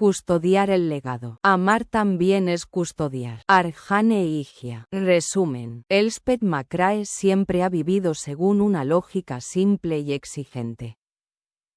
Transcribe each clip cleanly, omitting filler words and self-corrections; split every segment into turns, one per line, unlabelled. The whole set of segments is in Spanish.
Custodiar el legado. Amar también es custodiar. Arjane Higia. Resumen. Elspeth McCrae siempre ha vivido según una lógica simple y exigente.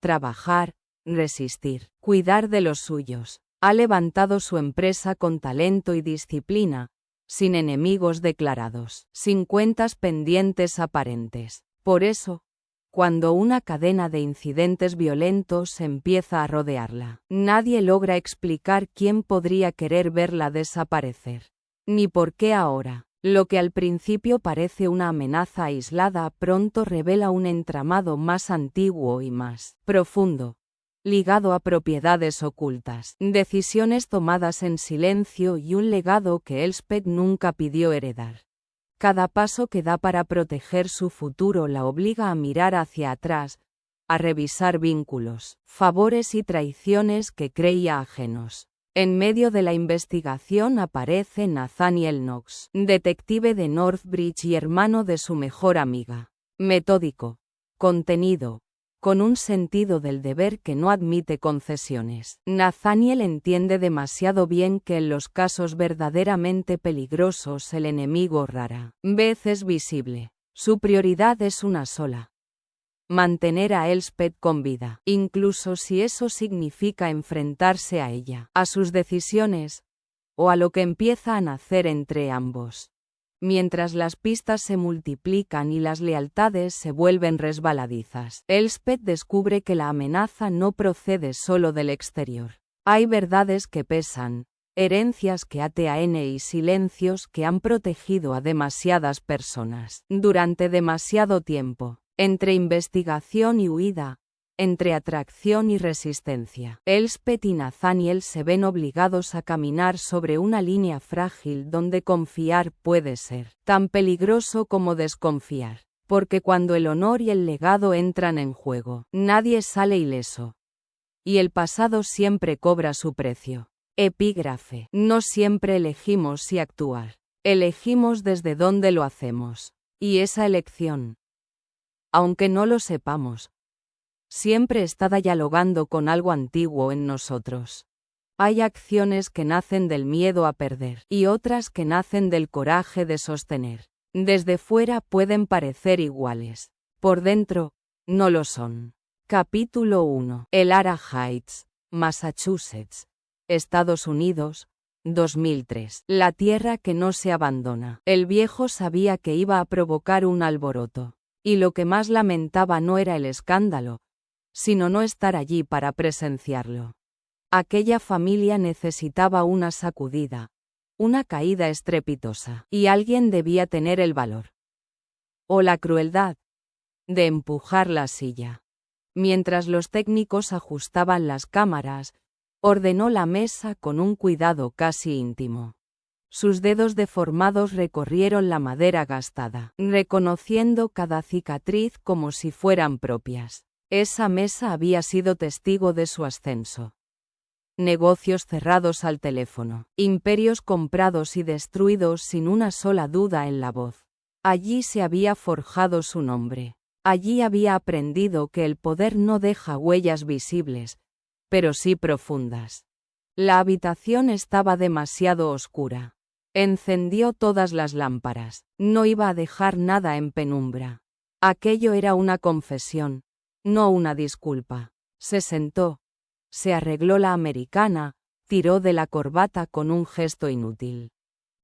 Trabajar, resistir, cuidar de los suyos. Ha levantado su empresa con talento y disciplina, sin enemigos declarados, sin cuentas pendientes aparentes. Por eso, cuando una cadena de incidentes violentos empieza a rodearla, nadie logra explicar quién podría querer verla desaparecer. Ni por qué ahora. Lo que al principio parece una amenaza aislada pronto revela un entramado más antiguo y más profundo, ligado a propiedades ocultas, decisiones tomadas en silencio y un legado que Elspeth nunca pidió heredar. Cada paso que da para proteger su futuro la obliga a mirar hacia atrás, a revisar vínculos, favores y traiciones que creía ajenos. En medio de la investigación aparece Nathaniel Knox, detective de Northbridge y hermano de su mejor amiga. Metódico, contenido, con un sentido del deber que no admite concesiones. Nathaniel entiende demasiado bien que en los casos verdaderamente peligrosos el enemigo rara vez es visible. Su prioridad es una sola: mantener a Elspeth con vida, incluso si eso significa enfrentarse a ella, a sus decisiones, o a lo que empieza a nacer entre ambos. Mientras las pistas se multiplican y las lealtades se vuelven resbaladizas, Elspeth descubre que la amenaza no procede solo del exterior. Hay verdades que pesan, herencias que atan y silencios que han protegido a demasiadas personas durante demasiado tiempo. Entre investigación y huida, entre atracción y resistencia, Elspeth y Nathaniel se ven obligados a caminar sobre una línea frágil donde confiar puede ser tan peligroso como desconfiar, porque cuando el honor y el legado entran en juego, nadie sale ileso. Y el pasado siempre cobra su precio. Epígrafe. No siempre elegimos si actuar. Elegimos desde dónde lo hacemos. Y esa elección, aunque no lo sepamos, siempre está dialogando con algo antiguo en nosotros. Hay acciones que nacen del miedo a perder y otras que nacen del coraje de sostener. Desde fuera pueden parecer iguales. Por dentro, no lo son. Capítulo 1. El Ara Heights, Massachusetts, Estados Unidos, 2003. La tierra que no se abandona. El viejo sabía que iba a provocar un alboroto. Y lo que más lamentaba no era el escándalo, sino no estar allí para presenciarlo. Aquella familia necesitaba una sacudida, una caída estrepitosa, y alguien debía tener el valor, o la crueldad, de empujar la silla. Mientras los técnicos ajustaban las cámaras, ordenó la mesa con un cuidado casi íntimo. Sus dedos deformados recorrieron la madera gastada, reconociendo cada cicatriz como si fueran propias. Esa mesa había sido testigo de su ascenso. Negocios cerrados al teléfono, imperios comprados y destruidos sin una sola duda en la voz. Allí se había forjado su nombre. Allí había aprendido que el poder no deja huellas visibles, pero sí profundas. La habitación estaba demasiado oscura. Encendió todas las lámparas. No iba a dejar nada en penumbra. Aquello era una confesión, no una disculpa. Se sentó, se arregló la americana, tiró de la corbata con un gesto inútil.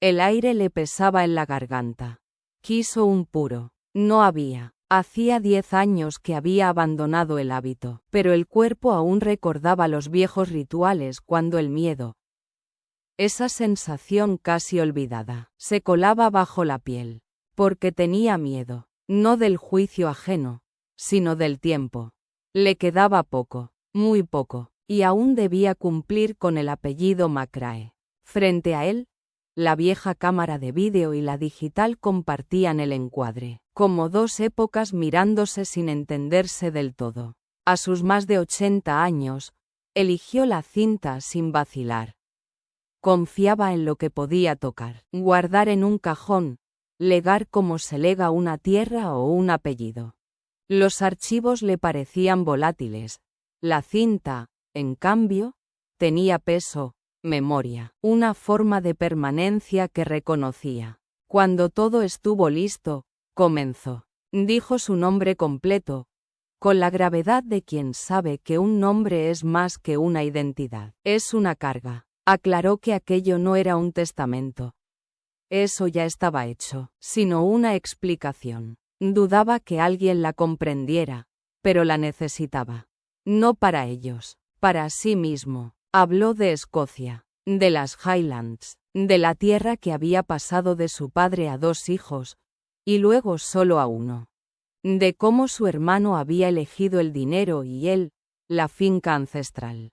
El aire le pesaba en la garganta. Quiso un puro. No había. Hacía 10 años que había abandonado el hábito, pero el cuerpo aún recordaba los viejos rituales cuando el miedo, esa sensación casi olvidada, se colaba bajo la piel. Porque tenía miedo, no del juicio ajeno, sino del tiempo. Le quedaba poco, muy poco, y aún debía cumplir con el apellido McCrae. Frente a él, la vieja cámara de vídeo y la digital compartían el encuadre, como dos épocas mirándose sin entenderse del todo. A sus más de 80 años, eligió la cinta sin vacilar. Confiaba en lo que podía tocar, guardar en un cajón, legar como se lega una tierra o un apellido. Los archivos le parecían volátiles. La cinta, en cambio, Tenía peso, memoria, una forma de permanencia que reconocía. Cuando todo estuvo listo, comenzó. Dijo su nombre completo, con la gravedad de quien sabe que un nombre es más que una identidad. Es una carga. Aclaró que aquello no era un testamento. Eso ya estaba hecho, sino una explicación. Dudaba que alguien la comprendiera, pero la necesitaba. No para ellos, para sí mismo. Habló de Escocia, de las Highlands, de la tierra que había pasado de su padre a 2 hijos, y luego solo a uno. De cómo su hermano había elegido el dinero y él, la finca ancestral.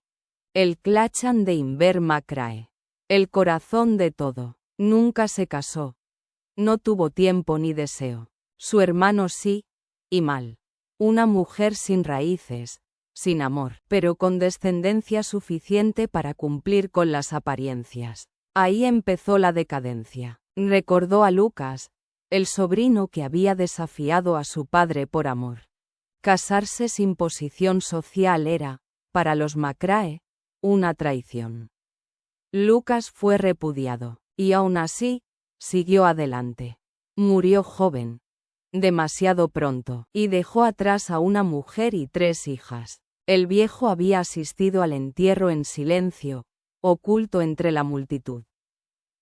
El Clachan de Invermacrae. El corazón de todo. Nunca se casó. No tuvo tiempo ni deseo. Su hermano sí, y mal. Una mujer sin raíces, sin amor, pero con descendencia suficiente para cumplir con las apariencias. Ahí empezó la decadencia. Recordó a Lucas, el sobrino que había desafiado a su padre por amor. Casarse sin posición social era, para los Macrae, una traición. Lucas fue repudiado, y aún así, siguió adelante. Murió joven, demasiado pronto, y dejó atrás a una mujer y 3 hijas. El viejo había asistido al entierro en silencio, oculto entre la multitud.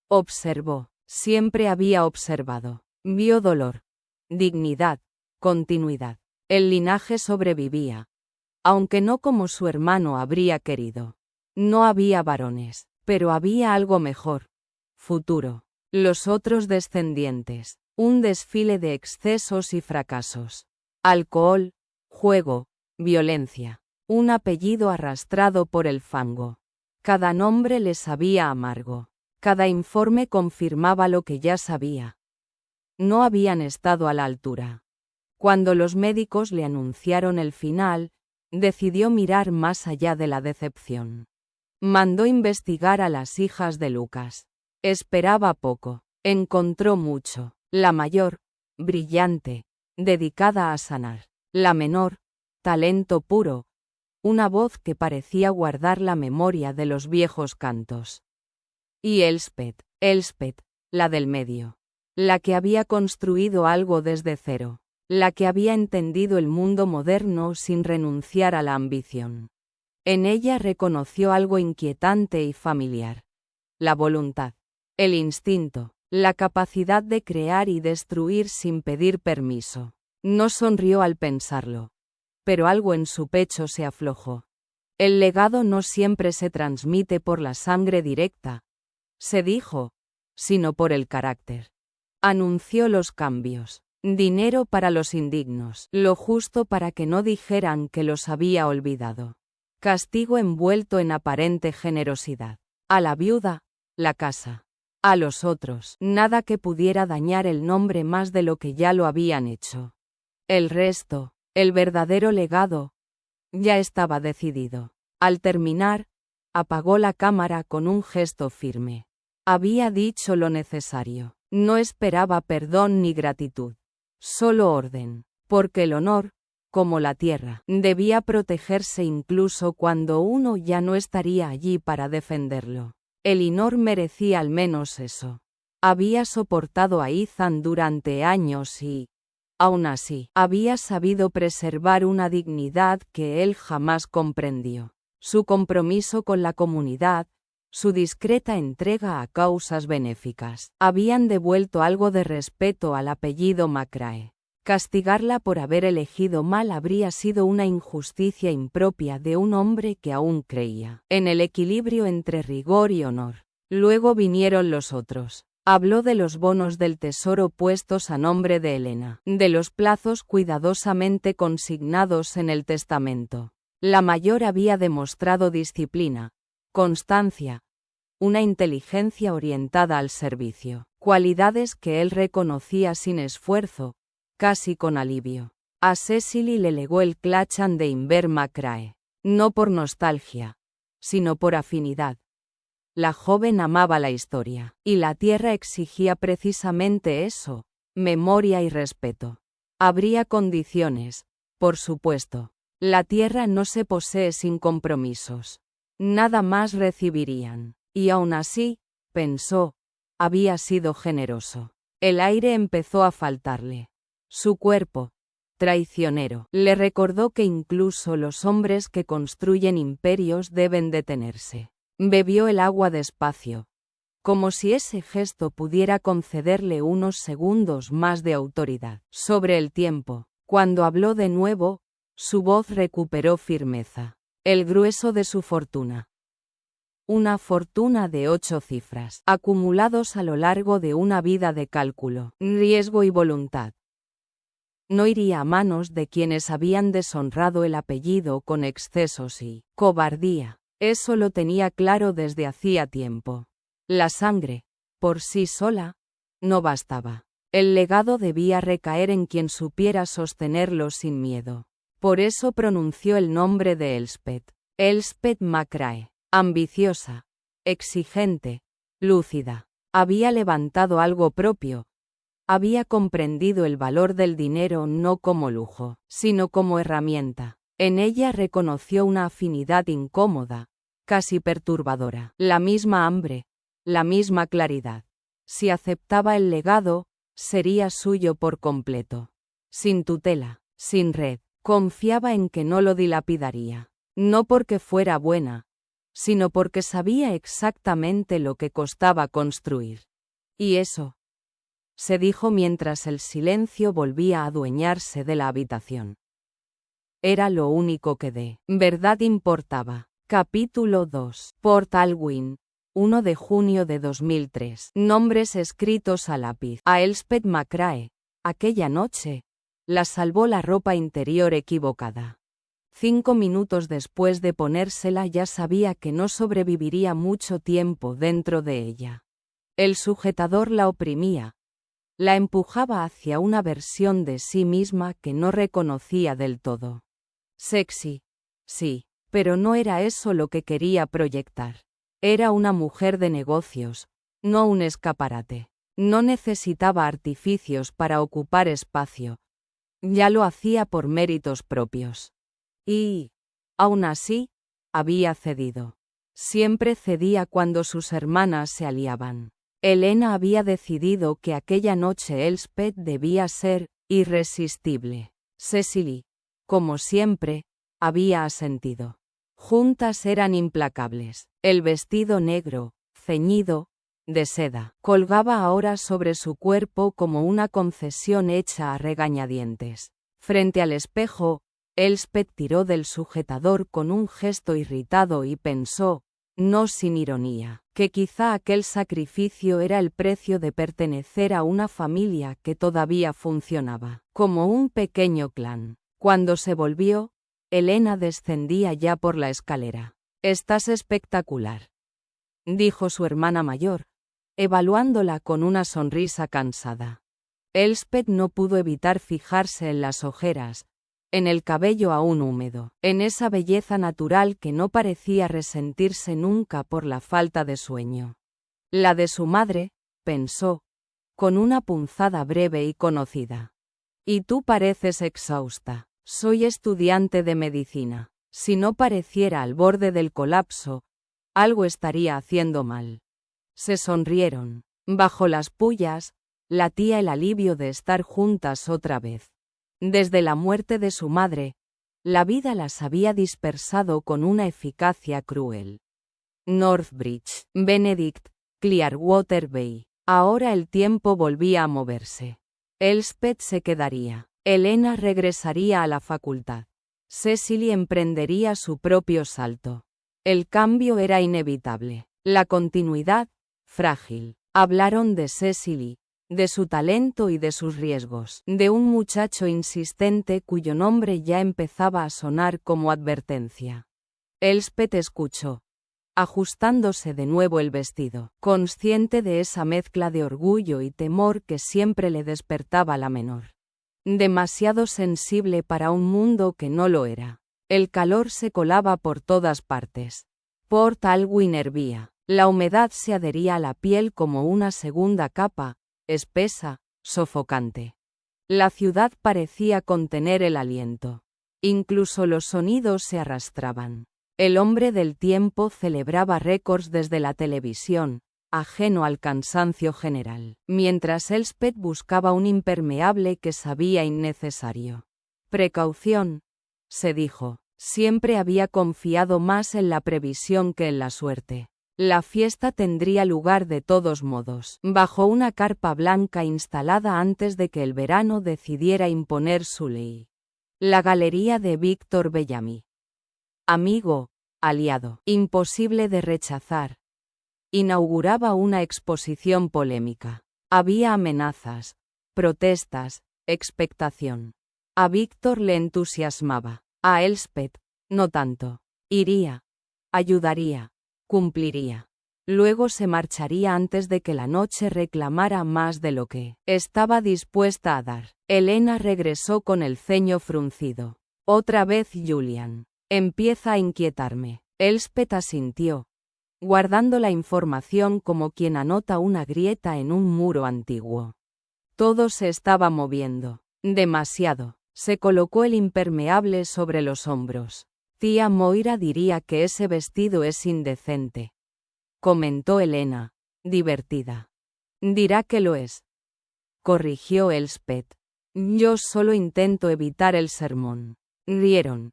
Observó, siempre había observado. Vio dolor, dignidad, continuidad. El linaje sobrevivía, aunque no como su hermano habría querido. No había varones, pero había algo mejor. Futuro. Los otros descendientes. Un desfile de excesos y fracasos. Alcohol, juego, violencia. Un apellido arrastrado por el fango. Cada nombre le sabía amargo. Cada informe confirmaba lo que ya sabía. No habían estado a la altura. Cuando los médicos le anunciaron el final, decidió mirar más allá de la decepción. Mandó investigar a las hijas de Lucas. Esperaba poco. Encontró mucho. La mayor, brillante, dedicada a sanar. La menor, talento puro, una voz que parecía guardar la memoria de los viejos cantos. Y Elspeth, la del medio. La que había construido algo desde cero. La que había entendido el mundo moderno sin renunciar a la ambición. En ella reconoció algo inquietante y familiar. La voluntad. El instinto. La capacidad de crear y destruir sin pedir permiso. No sonrió al pensarlo. Pero algo en su pecho se aflojó. El legado no siempre se transmite por la sangre directa, se dijo, sino por el carácter. Anunció los cambios. Dinero para los indignos. Lo justo para que no dijeran que los había olvidado. Castigo envuelto en aparente generosidad. A la viuda, la casa. A los otros, nada que pudiera dañar el nombre más de lo que ya lo habían hecho. El resto, el verdadero legado, ya estaba decidido. Al terminar, apagó la cámara con un gesto firme. Había dicho lo necesario. No esperaba perdón ni gratitud. Solo orden, porque el honor, como la tierra, debía protegerse incluso cuando uno ya no estaría allí para defenderlo. Elinor merecía al menos eso. Había soportado a Ethan durante años y, aún así, había sabido preservar una dignidad que él jamás comprendió. Su compromiso con la comunidad, su discreta entrega a causas benéficas, habían devuelto algo de respeto al apellido Macrae. Castigarla por haber elegido mal habría sido una injusticia impropia de un hombre que aún creía en el equilibrio entre rigor y honor. Luego vinieron los otros. Habló de los bonos del tesoro puestos a nombre de Helena, de los plazos cuidadosamente consignados en el testamento. La mayor había demostrado disciplina, constancia, una inteligencia orientada al servicio, cualidades que él reconocía sin esfuerzo, casi con alivio. A Cecily le legó el Clachan de Invermacrae, no por nostalgia, sino por afinidad. La joven amaba la historia, y la tierra exigía precisamente eso, memoria y respeto. Habría condiciones, por supuesto. La tierra no se posee sin compromisos. Nada más recibirían. Y aún así, pensó, había sido generoso. El aire empezó a faltarle. Su cuerpo, traicionero, le recordó que incluso los hombres que construyen imperios deben detenerse. Bebió el agua despacio, como si ese gesto pudiera concederle unos segundos más de autoridad sobre el tiempo. Cuando habló de nuevo, su voz recuperó firmeza. El grueso de su fortuna. Una fortuna de 8 cifras, acumulados a lo largo de una vida de cálculo, riesgo y voluntad. No iría a manos de quienes habían deshonrado el apellido con excesos y cobardía. Eso lo tenía claro desde hacía tiempo. La sangre, por sí sola, no bastaba. El legado debía recaer en quien supiera sostenerlo sin miedo. Por eso pronunció el nombre de Elspeth. Elspeth McCrae. Ambiciosa, exigente, lúcida. Había levantado algo propio. Había comprendido el valor del dinero no como lujo, sino como herramienta. En ella reconoció una afinidad incómoda, casi perturbadora. La misma hambre, la misma claridad. Si aceptaba el legado, sería suyo por completo. Sin tutela, sin red. Confiaba en que no lo dilapidaría. No porque fuera buena, sino porque sabía exactamente lo que costaba construir. Y eso, se dijo mientras el silencio volvía a adueñarse de la habitación. Era lo único que de verdad importaba. Capítulo 2. Port Alwyn, 1 de junio de 2003. Nombres escritos a lápiz. A Elspeth McCrae, aquella noche, la salvó la ropa interior equivocada. 5 minutos después de ponérsela ya sabía que no sobreviviría mucho tiempo dentro de ella. El sujetador la oprimía. La empujaba hacia una versión de sí misma que no reconocía del todo. Sexy, sí, pero no era eso lo que quería proyectar. Era una mujer de negocios, no un escaparate. No necesitaba artificios para ocupar espacio. Ya lo hacía por méritos propios. Y, aún así, había cedido. Siempre cedía cuando sus hermanas se aliaban. Elena había decidido que aquella noche Elspeth debía ser irresistible. Cecily, como siempre, había asentido. Juntas eran implacables. El vestido negro, ceñido, de seda, colgaba ahora sobre su cuerpo como una concesión hecha a regañadientes. Frente al espejo, Elspeth tiró del sujetador con un gesto irritado y pensó, no sin ironía, que quizá aquel sacrificio era el precio de pertenecer a una familia que todavía funcionaba, como un pequeño clan. Cuando se volvió, Elena descendía ya por la escalera. «Estás espectacular», dijo su hermana mayor, evaluándola con una sonrisa cansada. Elspeth no pudo evitar fijarse en las ojeras, en el cabello aún húmedo, en esa belleza natural que no parecía resentirse nunca por la falta de sueño. La de su madre, pensó, con una punzada breve y conocida. Y tú pareces exhausta. Soy estudiante de medicina. Si no pareciera al borde del colapso, algo estaría haciendo mal. Se sonrieron. Bajo las pullas, latía el alivio de estar juntas otra vez. Desde la muerte de su madre, la vida las había dispersado con una eficacia cruel. Northbridge, Benedict, Clearwater Bay. Ahora el tiempo volvía a moverse. Elspeth se quedaría. Elena regresaría a la facultad. Cecily emprendería su propio salto. El cambio era inevitable. La continuidad, frágil. Hablaron de Cecily, de su talento y de sus riesgos, de un muchacho insistente cuyo nombre ya empezaba a sonar como advertencia. Elspeth escuchó, ajustándose de nuevo el vestido, consciente de esa mezcla de orgullo y temor que siempre le despertaba la menor. Demasiado sensible para un mundo que no lo era. El calor se colaba por todas partes. Port Alwyn hervía. La humedad se adhería a la piel como una segunda capa, espesa, sofocante. La ciudad parecía contener el aliento. Incluso los sonidos se arrastraban. El hombre del tiempo celebraba récords desde la televisión, ajeno al cansancio general, mientras Elspeth buscaba un impermeable que sabía innecesario. Precaución, se dijo. Siempre había confiado más en la previsión que en la suerte. La fiesta tendría lugar de todos modos, bajo una carpa blanca instalada antes de que el verano decidiera imponer su ley. La galería de Víctor Bellamy. Amigo, aliado, imposible de rechazar. Inauguraba una exposición polémica. Había amenazas, protestas, expectación. A Víctor le entusiasmaba. A Elspeth, no tanto. Iría. Ayudaría. Cumpliría. Luego se marcharía antes de que la noche reclamara más de lo que estaba dispuesta a dar. Elena regresó con el ceño fruncido. Otra vez Julian. Empieza a inquietarme. Elspeth asintió, guardando la información como quien anota una grieta en un muro antiguo. Todo se estaba moviendo. Demasiado. Se colocó el impermeable sobre los hombros. Tía Moira diría que ese vestido es indecente, comentó Elena, divertida. Dirá que lo es, corrigió Elspeth. Yo solo intento evitar el sermón. Rieron.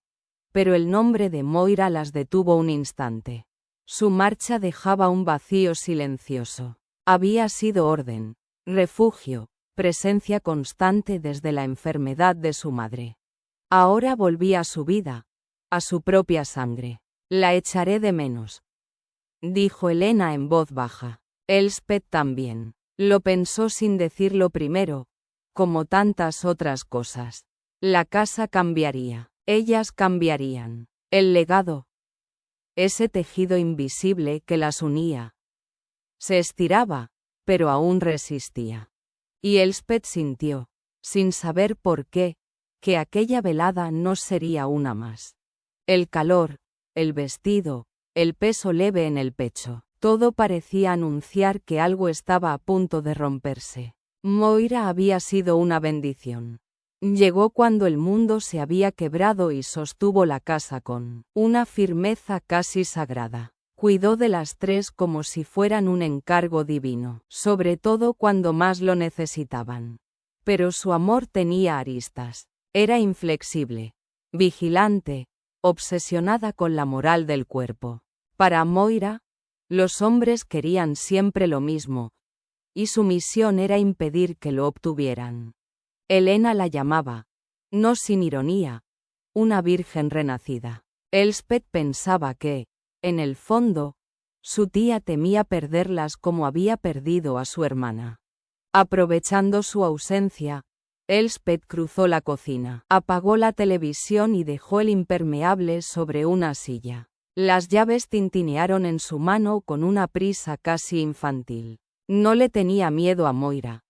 Pero el nombre de Moira las detuvo un instante. Su marcha dejaba un vacío silencioso. Había sido orden, refugio, presencia constante desde la enfermedad de su madre. Ahora volvía a su vida, a su propia sangre. La echaré de menos, dijo Elena en voz baja. Elspeth también. Lo pensó sin decirlo primero, como tantas otras cosas. La casa cambiaría, ellas cambiarían. El legado, ese tejido invisible que las unía, se estiraba, pero aún resistía. Y Elspeth sintió, sin saber por qué, que aquella velada no sería una más. El calor, el vestido, el peso leve en el pecho, todo parecía anunciar que algo estaba a punto de romperse. Moira había sido una bendición. Llegó cuando el mundo se había quebrado y sostuvo la casa con una firmeza casi sagrada. Cuidó de las tres como si fueran un encargo divino, sobre todo cuando más lo necesitaban. Pero su amor tenía aristas. Era inflexible, vigilante, obsesionada con la moral del cuerpo. Para Moira, los hombres querían siempre lo mismo, y su misión era impedir que lo obtuvieran. Elena la llamaba, no sin ironía, una virgen renacida. Elspeth pensaba que, en el fondo, su tía temía perderlas como había perdido a su hermana. Aprovechando su ausencia, Elspeth cruzó la cocina, apagó la televisión y dejó el impermeable sobre una silla. Las llaves tintinearon en su mano con una prisa casi infantil. No le tenía miedo a Moira,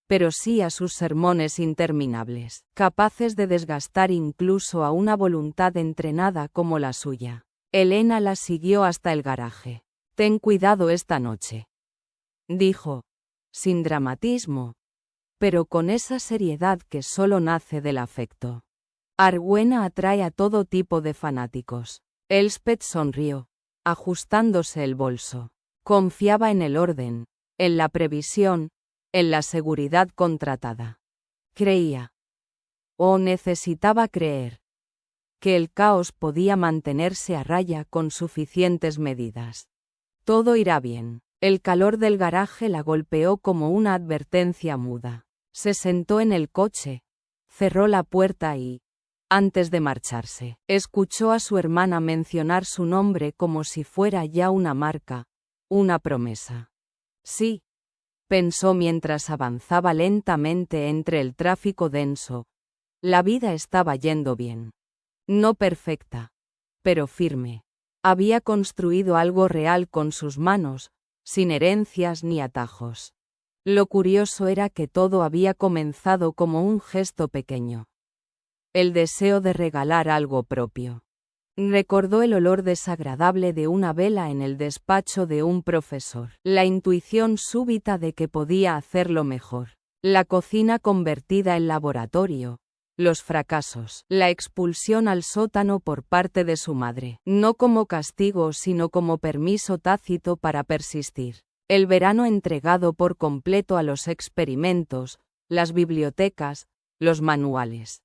pero sí a sus sermones interminables, capaces de desgastar incluso a una voluntad entrenada como la suya. Elena la siguió hasta el garaje. Ten cuidado esta noche, dijo, sin dramatismo, pero con esa seriedad que solo nace del afecto. Argüena atrae a todo tipo de fanáticos. Elspeth sonrió, ajustándose el bolso. Confiaba en el orden, en la previsión, en la seguridad contratada. Creía, o necesitaba creer, que el caos podía mantenerse a raya con suficientes medidas. Todo irá bien. El calor del garaje la golpeó como una advertencia muda. Se sentó en el coche, cerró la puerta y, antes de marcharse, escuchó a su hermana mencionar su nombre como si fuera ya una marca, una promesa. Sí, pensó mientras avanzaba lentamente entre el tráfico denso. La vida estaba yendo bien. No perfecta, pero firme. Había construido algo real con sus manos, sin herencias ni atajos. Lo curioso era que todo había comenzado como un gesto pequeño. El deseo de regalar algo propio. Recordó el olor desagradable de una vela en el despacho de un profesor. La intuición súbita de que podía hacerlo mejor. La cocina convertida en laboratorio. los fracasos, la expulsión al sótano por parte de su madre, no como castigo sino como permiso tácito para persistir. El verano entregado por completo a los experimentos, las bibliotecas, los manuales.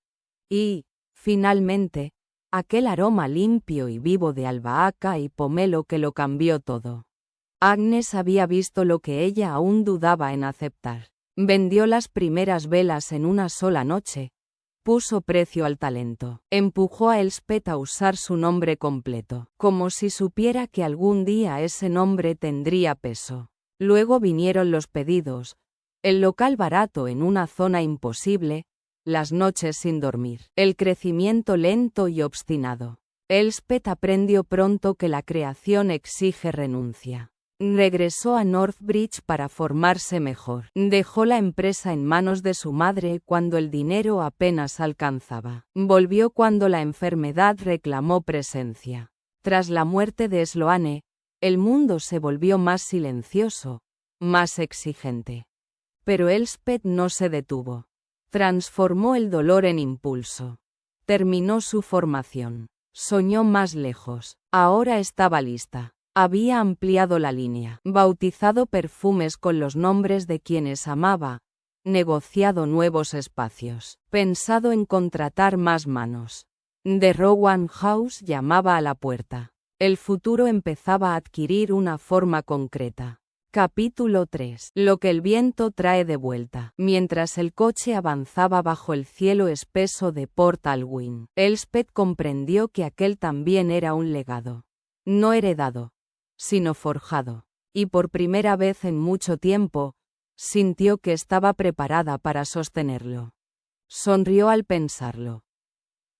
Y, finalmente, aquel aroma limpio y vivo de albahaca y pomelo que lo cambió todo. Agnes había visto lo que ella aún dudaba en aceptar. Vendió las primeras velas en una sola noche. Puso precio al talento. Empujó a Elspeth a usar su nombre completo, como si supiera que algún día ese nombre tendría peso. Luego vinieron los pedidos, el local barato en una zona imposible, las noches sin dormir, el crecimiento lento y obstinado. Elspeth aprendió pronto que la creación exige renuncia. Regresó a Northbridge para formarse mejor. Dejó la empresa en manos de su madre cuando el dinero apenas alcanzaba. Volvió cuando la enfermedad reclamó presencia. Tras la muerte de Sloane, el mundo se volvió más silencioso, más exigente. Pero Elspeth no se detuvo. Transformó el dolor en impulso. Terminó su formación. Soñó más lejos. Ahora estaba lista. Había ampliado la línea, bautizado perfumes con los nombres de quienes amaba, negociado nuevos espacios, pensado en contratar más manos. The Rowan House llamaba a la puerta. El futuro empezaba a adquirir una forma concreta. Capítulo 3. Lo que el viento trae de vuelta. Mientras el coche avanzaba bajo el cielo espeso de Port Alwyn, Elspeth comprendió que aquel también era un legado. No heredado, sino forjado. Y por primera vez en mucho tiempo, sintió que estaba preparada para sostenerlo. Sonrió al pensarlo.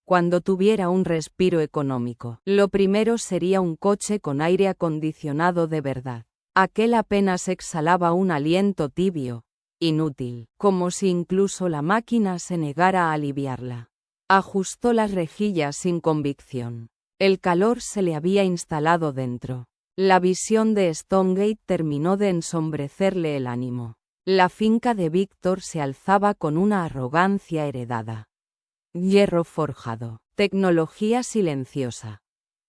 Cuando tuviera un respiro económico, lo primero sería un coche con aire acondicionado de verdad. Aquel apenas exhalaba un aliento tibio, inútil, como si incluso la máquina se negara a aliviarla. Ajustó las rejillas sin convicción. El calor se le había instalado dentro. La visión de Stonegate terminó de ensombrecerle el ánimo. La finca de Víctor se alzaba con una arrogancia heredada. Hierro forjado, tecnología silenciosa.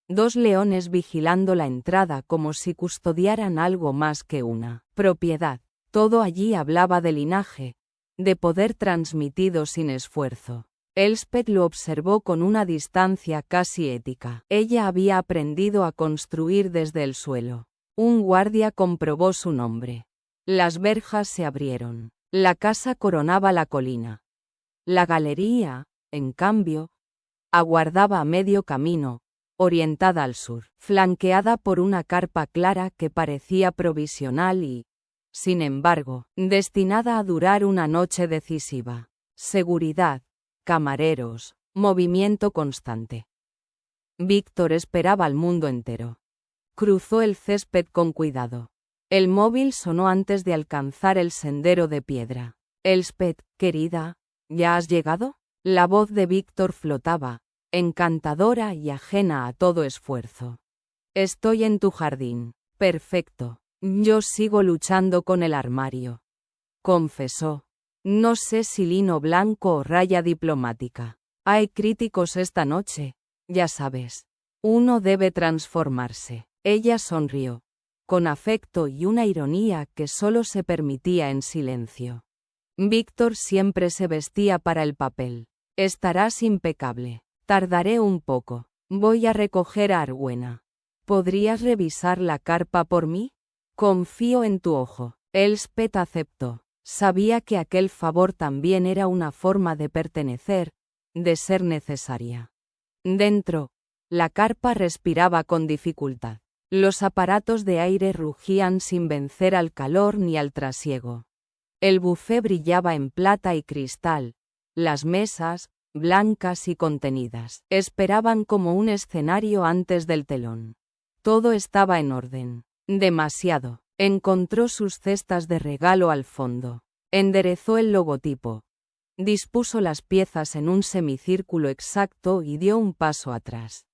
2 leones vigilando la entrada como si custodiaran algo más que una propiedad. Todo allí hablaba de linaje, de poder transmitido sin esfuerzo. Elspeth lo observó con una distancia casi ética. Ella había aprendido a construir desde el suelo. Un guardia comprobó su nombre. Las verjas se abrieron. La casa coronaba la colina. La galería, en cambio, aguardaba a medio camino, orientada al sur, flanqueada por una carpa clara que parecía provisional y, sin embargo, destinada a durar una noche decisiva. Seguridad, camareros, movimiento constante. Víctor esperaba al mundo entero. Cruzó el césped con cuidado. El móvil sonó antes de alcanzar el sendero de piedra. Elspeth, querida, ¿ya has llegado? La voz de Víctor flotaba, encantadora y ajena a todo esfuerzo. Estoy en tu jardín. Perfecto. Yo sigo luchando con el armario. Confesó. No sé si lino blanco o raya diplomática. Hay críticos esta noche, ya sabes. Uno debe transformarse. Ella sonrió, con afecto y una ironía que solo se permitía en silencio. Víctor siempre se vestía para el papel. Estarás impecable. Tardaré un poco. Voy a recoger a Arwena. ¿Podrías revisar la carpa por mí? Confío en tu ojo. Elspeth aceptó. Sabía que aquel favor también era una forma de pertenecer, de ser necesaria. Dentro, la carpa respiraba con dificultad. Los aparatos de aire rugían sin vencer al calor ni al trasiego. El buffet brillaba en plata y cristal. Las mesas, blancas y contenidas, esperaban como un escenario antes del telón. Todo estaba en orden. Demasiado. Encontró sus cestas de regalo al fondo. Enderezó el logotipo. Dispuso las piezas en un semicírculo exacto y dio un paso atrás.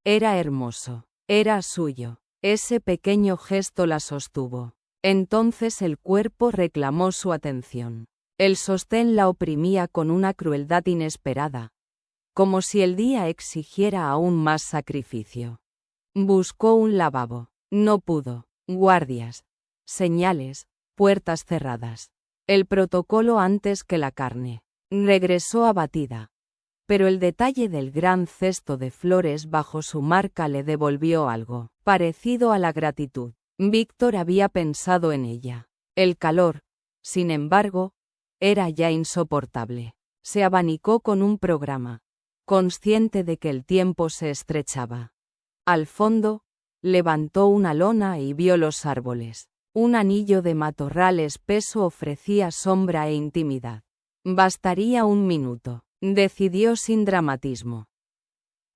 Era hermoso. Era suyo. Ese pequeño gesto la sostuvo. Entonces el cuerpo reclamó su atención. El sostén la oprimía con una crueldad inesperada, como si el día exigiera aún más sacrificio. Buscó un lavabo. No pudo. Guardias, señales, puertas cerradas. El protocolo antes que la carne. Regresó abatida. Pero el detalle del gran cesto de flores bajo su marca le devolvió algo parecido a la gratitud. Víctor había pensado en ella. El calor, sin embargo, era ya insoportable. Se abanicó con un programa, consciente de que el tiempo se estrechaba. Al fondo, levantó una lona y vio los árboles. Un anillo de matorral espeso ofrecía sombra e intimidad. Bastaría un minuto, decidió sin dramatismo.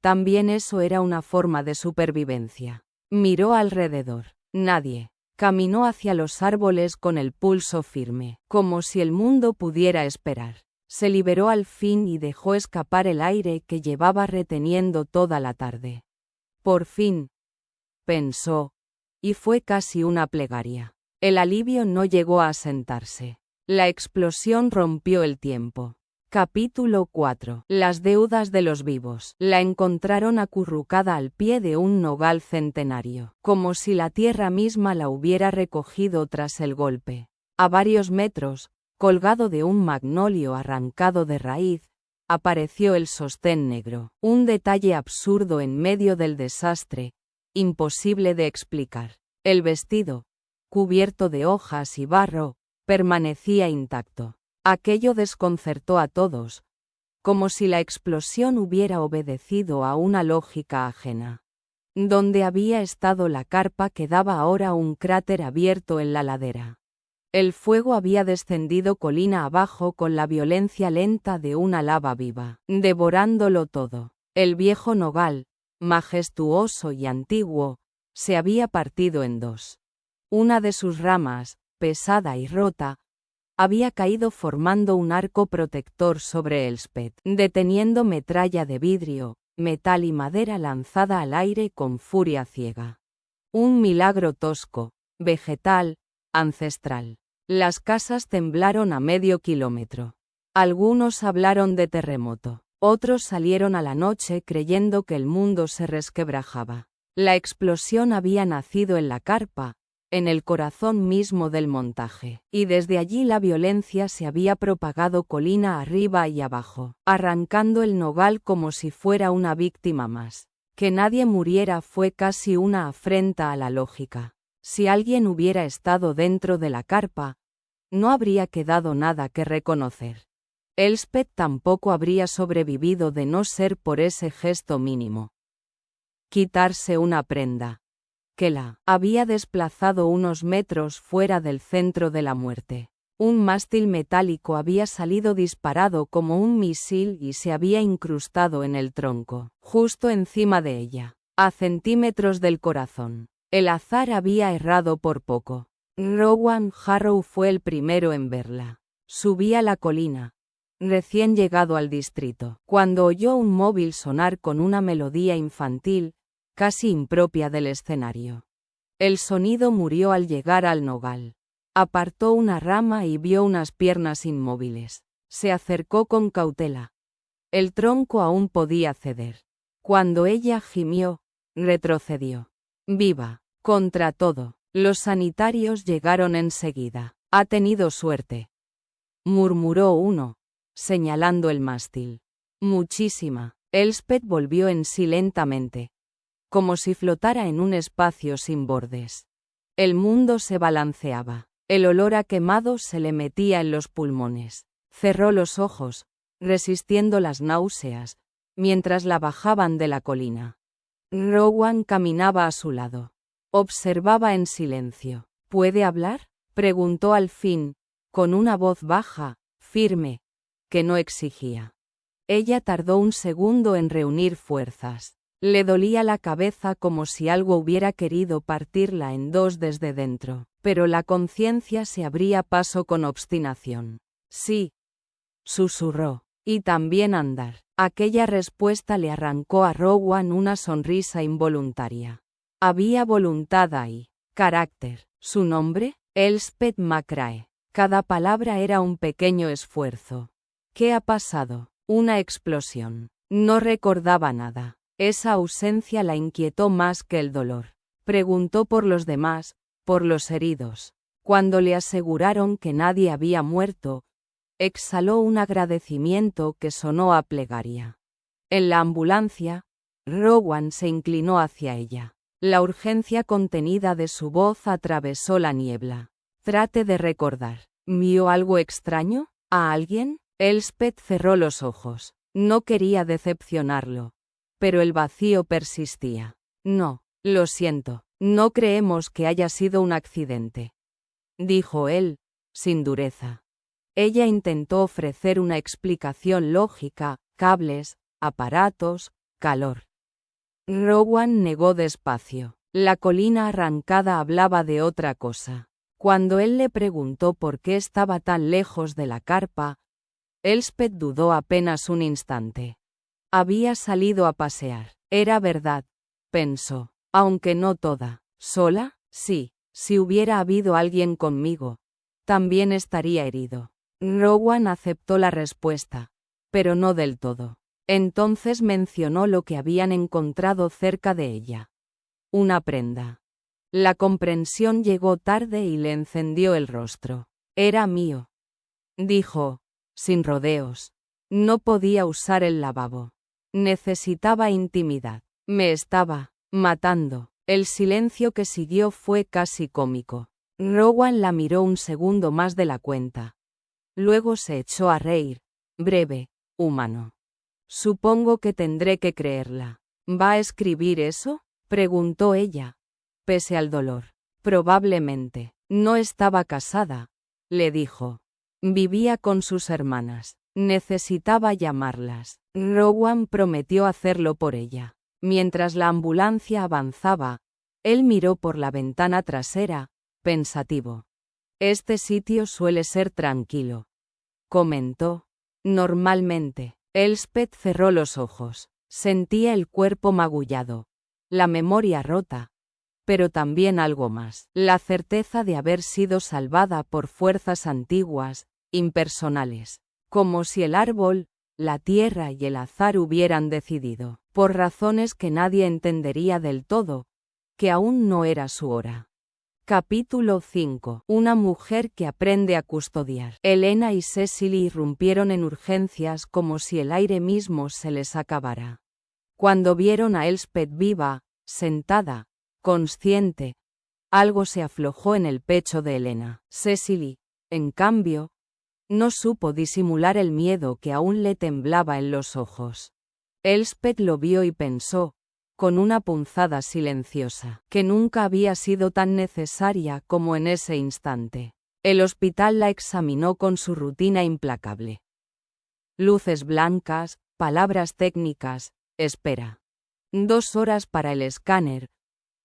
También eso era una forma de supervivencia. Miró alrededor. Nadie. Caminó hacia los árboles con el pulso firme, como si el mundo pudiera esperar. Se liberó al fin y dejó escapar el aire que llevaba reteniendo toda la tarde. Por fin, pensó, y fue casi una plegaria. El alivio no llegó a asentarse. La explosión rompió el tiempo. Capítulo 4. Las deudas de los vivos. La encontraron acurrucada al pie de un nogal centenario, como si la tierra misma la hubiera recogido tras el golpe. A varios metros, colgado de un magnolio arrancado de raíz, apareció el sostén negro, un detalle absurdo en medio del desastre, imposible de explicar. El vestido, cubierto de hojas y barro, permanecía intacto. Aquello desconcertó a todos, como si la explosión hubiera obedecido a una lógica ajena. Donde había estado la carpa quedaba ahora un cráter abierto en la ladera. El fuego había descendido colina abajo con la violencia lenta de una lava viva, devorándolo todo. El viejo nogal, majestuoso y antiguo, se había partido en dos. Una de sus ramas, pesada y rota, había caído formando un arco protector sobre Elspeth, deteniendo metralla de vidrio, metal y madera lanzada al aire con furia ciega. Un milagro tosco, vegetal, ancestral. Las casas temblaron a medio kilómetro. Algunos hablaron de terremoto, otros salieron a la noche creyendo que el mundo se resquebrajaba. La explosión había nacido en la carpa, en el corazón mismo del montaje, y desde allí la violencia se había propagado colina arriba y abajo, arrancando el nogal como si fuera una víctima más. Que nadie muriera fue casi una afrenta a la lógica. Si alguien hubiera estado dentro de la carpa, no habría quedado nada que reconocer. Elspeth tampoco habría sobrevivido de no ser por ese gesto mínimo. Quitarse una prenda que la había desplazado unos metros fuera del centro de la muerte. Un mástil metálico había salido disparado como un misil y se había incrustado en el tronco, justo encima de ella, a centímetros del corazón. El azar había errado por poco. Rowan Harrow fue el primero en verla. Subía la colina, recién llegado al distrito, cuando oyó un móvil sonar con una melodía infantil, casi impropia del escenario. El sonido murió al llegar al nogal. Apartó una rama y vio unas piernas inmóviles. Se acercó con cautela. El tronco aún podía ceder. Cuando ella gimió, retrocedió. Viva, contra todo. Los sanitarios llegaron enseguida. Ha tenido suerte, murmuró uno, señalando el mástil. Muchísima. Elspeth volvió en sí lentamente, como si flotara en un espacio sin bordes. El mundo se balanceaba. El olor a quemado se le metía en los pulmones. Cerró los ojos, resistiendo las náuseas, mientras la bajaban de la colina. Rowan caminaba a su lado. Observaba en silencio. ¿Puede hablar?, preguntó al fin, con una voz baja, firme, que no exigía. Ella tardó un segundo en reunir fuerzas. Le dolía la cabeza como si algo hubiera querido partirla en dos desde dentro, pero la conciencia se abría paso con obstinación. Sí, susurró, y también andar. Aquella respuesta le arrancó a Rowan una sonrisa involuntaria. Había voluntad ahí, carácter. ¿Su nombre? Elspeth McCrae. Cada palabra era un pequeño esfuerzo. ¿Qué ha pasado? Una explosión. No recordaba nada. Esa ausencia la inquietó más que el dolor. Preguntó por los demás, por los heridos. Cuando le aseguraron que nadie había muerto, exhaló un agradecimiento que sonó a plegaria. En la ambulancia, Rowan se inclinó hacia ella. La urgencia contenida de su voz atravesó la niebla. Trate de recordar. ¿Vio algo extraño? ¿A alguien? Elspeth cerró los ojos. No quería decepcionarlo. Pero el vacío persistía. No, lo siento, no creemos que haya sido un accidente, dijo él, sin dureza. Ella intentó ofrecer una explicación lógica: cables, aparatos, calor. Rowan negó despacio. La colina arrancada hablaba de otra cosa. Cuando él le preguntó por qué estaba tan lejos de la carpa, Elspeth dudó apenas un instante. Había salido a pasear. Era verdad, pensó, aunque no toda. ¿Sola? Sí, si hubiera habido alguien conmigo, también estaría herido. Rowan aceptó la respuesta, pero no del todo. Entonces mencionó lo que habían encontrado cerca de ella. Una prenda. La comprensión llegó tarde y le encendió el rostro. Era mío, dijo, sin rodeos. No podía usar el lavabo. Necesitaba intimidad. Me estaba matando. El silencio que siguió fue casi cómico. Rowan la miró un segundo más de la cuenta. Luego se echó a reír, breve, humano. Supongo que tendré que creerla. ¿Va a escribir eso?, preguntó ella, pese al dolor. Probablemente. No estaba casada, le dijo. Vivía con sus hermanas. Necesitaba llamarlas. Rowan prometió hacerlo por ella. Mientras la ambulancia avanzaba, él miró por la ventana trasera, pensativo. Este sitio suele ser tranquilo, comentó. Normalmente. Elspeth cerró los ojos. Sentía el cuerpo magullado, la memoria rota, pero también algo más. La certeza de haber sido salvada por fuerzas antiguas, impersonales. Como si el árbol, la tierra y el azar hubieran decidido, por razones que nadie entendería del todo, que aún no era su hora. Capítulo 5. Una mujer que aprende a custodiar. Elena y Cecily irrumpieron en urgencias como si el aire mismo se les acabara. Cuando vieron a Elspeth viva, sentada, consciente, algo se aflojó en el pecho de Elena. Cecily, en cambio, no supo disimular el miedo que aún le temblaba en los ojos. Elspeth lo vio y pensó, con una punzada silenciosa, que nunca había sido tan necesaria como en ese instante. El hospital la examinó con su rutina implacable. Luces blancas, palabras técnicas, espera. 2 horas para el escáner,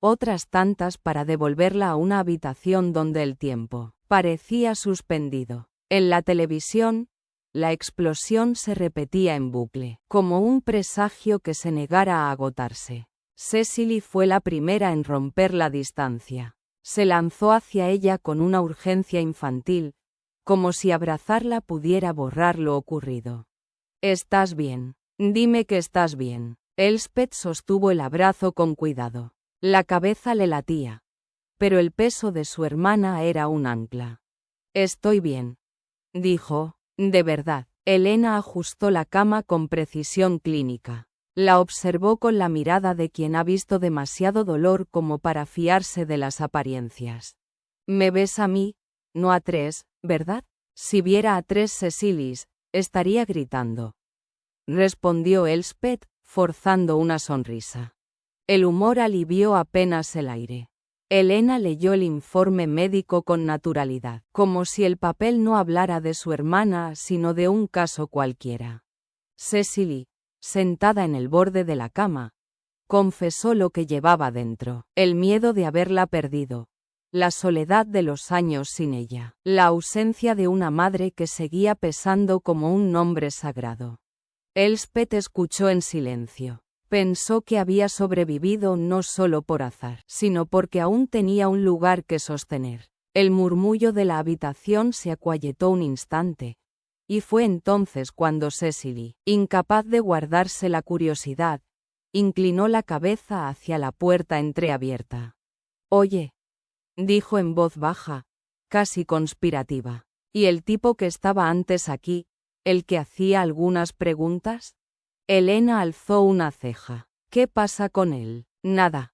otras tantas para devolverla a una habitación donde el tiempo parecía suspendido. En la televisión, la explosión se repetía en bucle, como un presagio que se negara a agotarse. Cecily fue la primera en romper la distancia. Se lanzó hacia ella con una urgencia infantil, como si abrazarla pudiera borrar lo ocurrido. ¿Estás bien? Dime que estás bien. Elspeth sostuvo el abrazo con cuidado. La cabeza le latía, pero el peso de su hermana era un ancla. Estoy bien, dijo. De verdad. Elena ajustó la cama con precisión clínica. La observó con la mirada de quien ha visto demasiado dolor como para fiarse de las apariencias. Me ves a mí, no a 3, ¿verdad? Si viera a 3 Cecilys, estaría gritando, respondió Elspeth, forzando una sonrisa. El humor alivió apenas el aire. Elena leyó el informe médico con naturalidad, como si el papel no hablara de su hermana sino de un caso cualquiera. Cecily, sentada en el borde de la cama, confesó lo que llevaba dentro: el miedo de haberla perdido, la soledad de los años sin ella, la ausencia de una madre que seguía pesando como un nombre sagrado. Elspeth escuchó en silencio. Pensó que había sobrevivido no solo por azar, sino porque aún tenía un lugar que sostener. El murmullo de la habitación se aquietó un instante, y fue entonces cuando Cecily, incapaz de guardarse la curiosidad, inclinó la cabeza hacia la puerta entreabierta. «Oye», dijo en voz baja, casi conspirativa, «¿y el tipo que estaba antes aquí, el que hacía algunas preguntas?» Elena alzó una ceja. «¿Qué pasa con él?» «Nada»,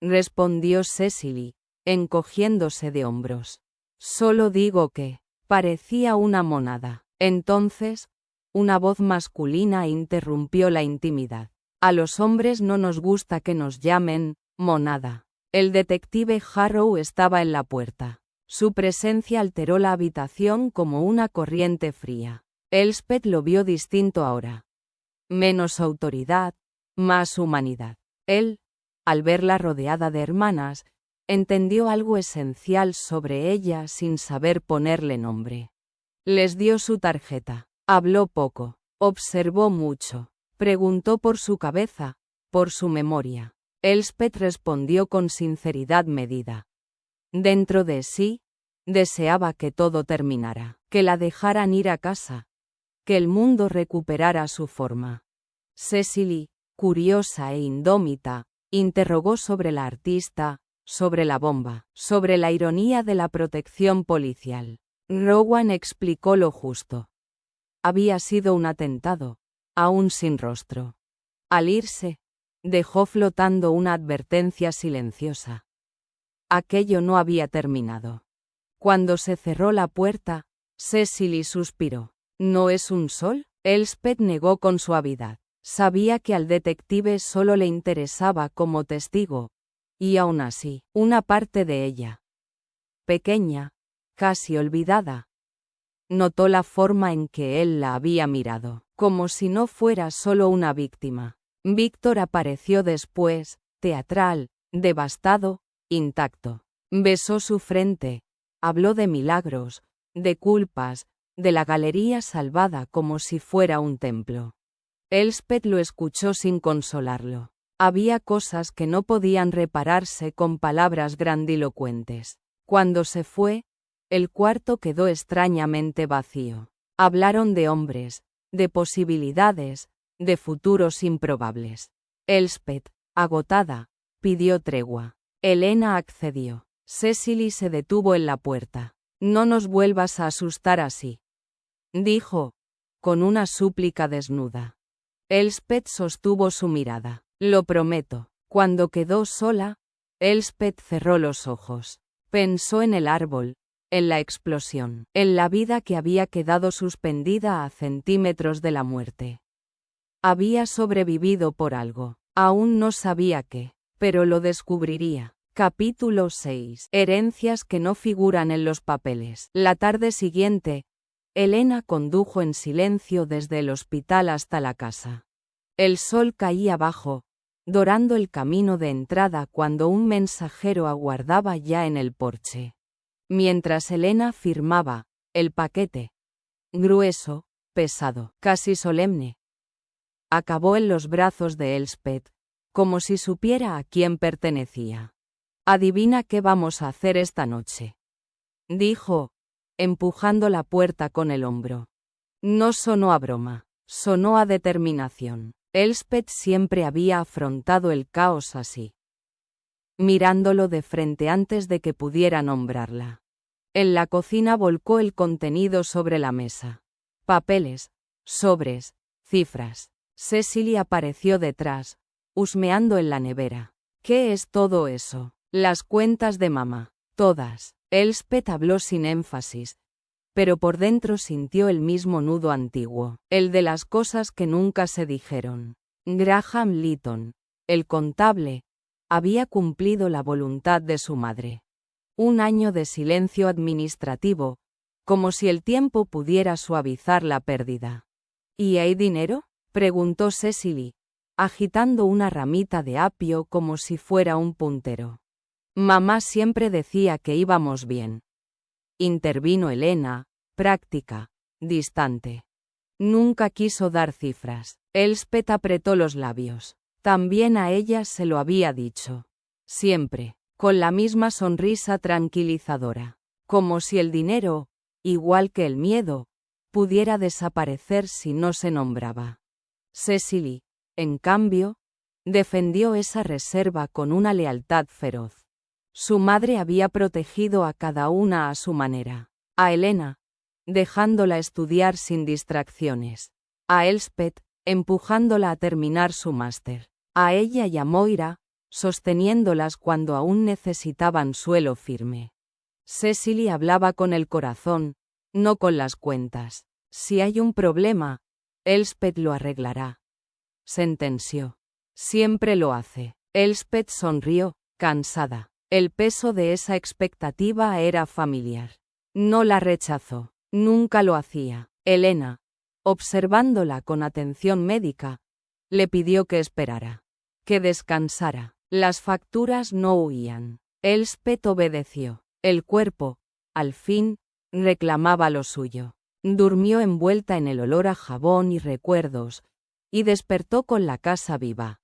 respondió Cecily, encogiéndose de hombros. «Solo digo que parecía una monada». Entonces, una voz masculina interrumpió la intimidad. «A los hombres no nos gusta que nos llamen monada». El detective Harrow estaba en la puerta. Su presencia alteró la habitación como una corriente fría. Elspeth lo vio distinto ahora. Menos autoridad, más humanidad. Él, al verla rodeada de hermanas, entendió algo esencial sobre ella sin saber ponerle nombre. Les dio su tarjeta. Habló poco, observó mucho, preguntó por su cabeza, por su memoria. Elspeth respondió con sinceridad medida. Dentro de sí, deseaba que todo terminara, que la dejaran ir a casa, que el mundo recuperara su forma. Cecily, curiosa e indómita, interrogó sobre la artista, sobre la bomba, sobre la ironía de la protección policial. Rowan explicó lo justo. Había sido un atentado, aún sin rostro. Al irse, dejó flotando una advertencia silenciosa. Aquello no había terminado. Cuando se cerró la puerta, Cecily suspiró. ¿No es un sol? Elspeth negó con suavidad. Sabía que al detective solo le interesaba como testigo, y aún así, una parte de ella, pequeña, casi olvidada, notó la forma en que él la había mirado, como si no fuera solo una víctima. Víctor apareció después, teatral, devastado, intacto. Besó su frente, habló de milagros, de culpas, de la galería salvada como si fuera un templo. Elspeth lo escuchó sin consolarlo. Había cosas que no podían repararse con palabras grandilocuentes. Cuando se fue, el cuarto quedó extrañamente vacío. Hablaron de hombres, de posibilidades, de futuros improbables. Elspeth, agotada, pidió tregua. Elena accedió. Cecily se detuvo en la puerta. «No nos vuelvas a asustar así», dijo, con una súplica desnuda. Elspeth sostuvo su mirada. «Lo prometo». Cuando quedó sola, Elspeth cerró los ojos. Pensó en el árbol, en la explosión, en la vida que había quedado suspendida a centímetros de la muerte. Había sobrevivido por algo. Aún no sabía qué, pero lo descubriría. Capítulo 6. Herencias que no figuran en los papeles. La tarde siguiente, Elena condujo en silencio desde el hospital hasta la casa. El sol caía bajo, dorando el camino de entrada cuando un mensajero aguardaba ya en el porche. Mientras Elena firmaba, el paquete, grueso, pesado, casi solemne, acabó en los brazos de Elspeth, como si supiera a quién pertenecía. «Adivina qué vamos a hacer esta noche», dijo, empujando la puerta con el hombro. No sonó a broma, sonó a determinación. Elspeth siempre había afrontado el caos así, mirándolo de frente antes de que pudiera nombrarla. En la cocina volcó el contenido sobre la mesa. Papeles, sobres, cifras. Cecily apareció detrás, husmeando en la nevera. «¿Qué es todo eso?» «Las cuentas de mamá. Todas». Elspeth habló sin énfasis, pero por dentro sintió el mismo nudo antiguo, el de las cosas que nunca se dijeron. Graham Litton, el contable, había cumplido la voluntad de su madre. Un año de silencio administrativo, como si el tiempo pudiera suavizar la pérdida. «¿Y hay dinero?», preguntó Cecily, agitando una ramita de apio como si fuera un puntero. «Mamá siempre decía que íbamos bien», intervino Elena, práctica, distante. Nunca quiso dar cifras. Elspeth apretó los labios. También a ella se lo había dicho. Siempre, con la misma sonrisa tranquilizadora. como si el dinero, igual que el miedo, pudiera desaparecer si no se nombraba. Cecily, en cambio, defendió esa reserva con una lealtad feroz. Su madre había protegido a cada una a su manera. A Elena, dejándola estudiar sin distracciones. A Elspeth, empujándola a terminar su máster. A ella y a Moira, sosteniéndolas cuando aún necesitaban suelo firme. Cecily hablaba con el corazón, no con las cuentas. Si hay un problema, Elspeth lo arreglará, sentenció. Siempre lo hace. Elspeth sonrió, cansada. El peso de esa expectativa era familiar. No la rechazó. Nunca lo hacía. Elena, observándola con atención médica, le pidió que esperara. Que descansara. Las facturas no huían. Elspeth obedeció. El cuerpo, al fin, reclamaba lo suyo. Durmió envuelta en el olor a jabón y recuerdos, y despertó con la casa viva.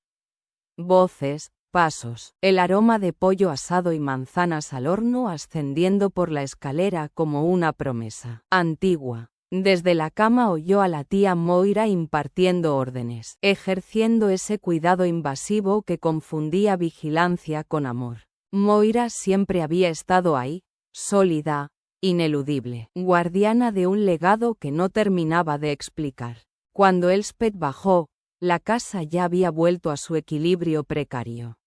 Voces, pasos, el aroma de pollo asado y manzanas al horno ascendiendo por la escalera como una promesa antigua. Desde la cama oyó a la tía Moira impartiendo órdenes, ejerciendo ese cuidado invasivo que confundía vigilancia con amor. Moira siempre había estado ahí, sólida, ineludible, guardiana de un legado que no terminaba de explicar. Cuando Elspeth bajó, la casa ya había vuelto a su equilibrio precario.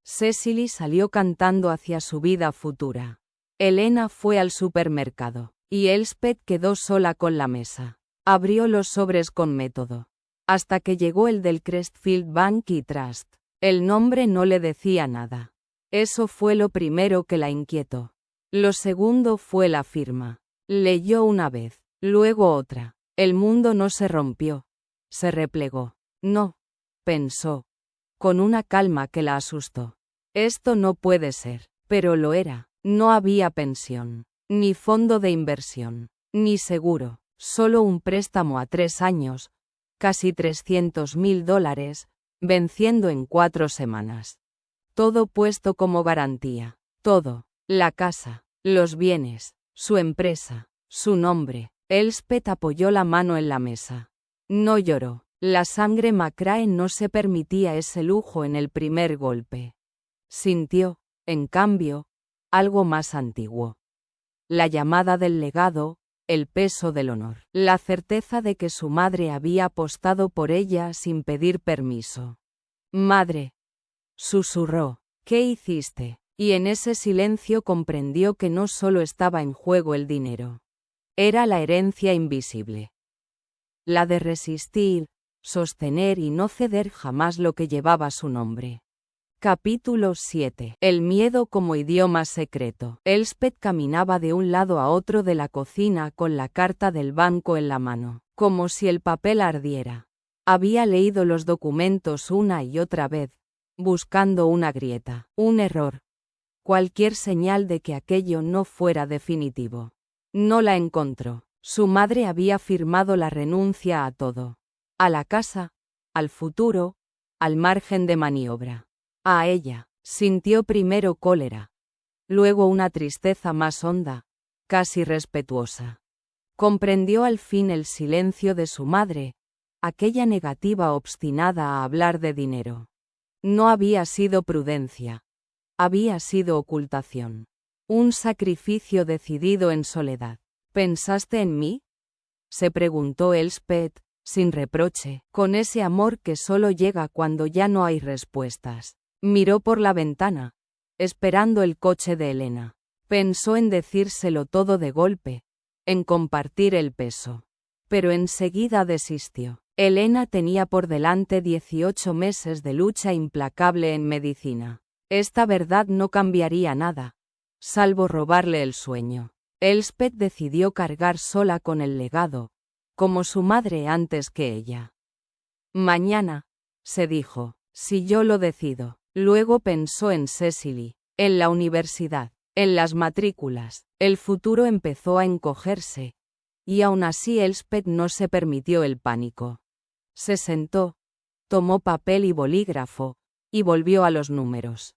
Cecily salió cantando hacia su vida futura. Elena fue al supermercado, y Elspeth quedó sola con la mesa. Abrió los sobres con método, hasta que llegó el del Crestfield Bank y Trust. El nombre no le decía nada. Eso fue lo primero que la inquietó. Lo segundo fue la firma. Leyó una vez, luego otra. El mundo no se rompió. Se replegó. No, pensó, con una calma que la asustó. Esto no puede ser, pero lo era. No había pensión, ni fondo de inversión, ni seguro, solo un préstamo a 3 años, casi $300.000, venciendo en 4 semanas. Todo puesto como garantía, todo, la casa, los bienes, su empresa, su nombre. Elspeth apoyó la mano en la mesa. No lloró. La sangre McCrae no se permitía ese lujo en el primer golpe. Sintió, en cambio, algo más antiguo. La llamada del legado, el peso del honor, la certeza de que su madre había apostado por ella sin pedir permiso. Madre, susurró, ¿qué hiciste? Y en ese silencio comprendió que no solo estaba en juego el dinero. Era la herencia invisible. La de resistir, sostener y no ceder jamás lo que llevaba su nombre. Capítulo 7. El miedo como idioma secreto. Elspeth caminaba de un lado a otro de la cocina con la carta del banco en la mano, como si el papel ardiera. Había leído los documentos una y otra vez, buscando una grieta, un error, cualquier señal de que aquello no fuera definitivo. No la encontró. Su madre había firmado la renuncia a todo. A la casa, al futuro, al margen de maniobra. A ella, sintió primero cólera, luego una tristeza más honda, casi respetuosa. Comprendió al fin el silencio de su madre, aquella negativa obstinada a hablar de dinero. No había sido prudencia, había sido ocultación. Un sacrificio decidido en soledad. ¿Pensaste en mí?, se preguntó Elspeth, sin reproche, con ese amor que solo llega cuando ya no hay respuestas. Miró por la ventana, esperando el coche de Elena. Pensó en decírselo todo de golpe, en compartir el peso. Pero enseguida desistió. Elena tenía por delante 18 meses de lucha implacable en medicina. Esta verdad no cambiaría nada, salvo robarle el sueño. Elspeth decidió cargar sola con el legado, como su madre antes que ella. Mañana, se dijo, si yo lo decido. Luego pensó en Cecily, en la universidad, en las matrículas. El futuro empezó a encogerse, y aún así Elspeth no se permitió el pánico. Se sentó, tomó papel y bolígrafo, y volvió a los números.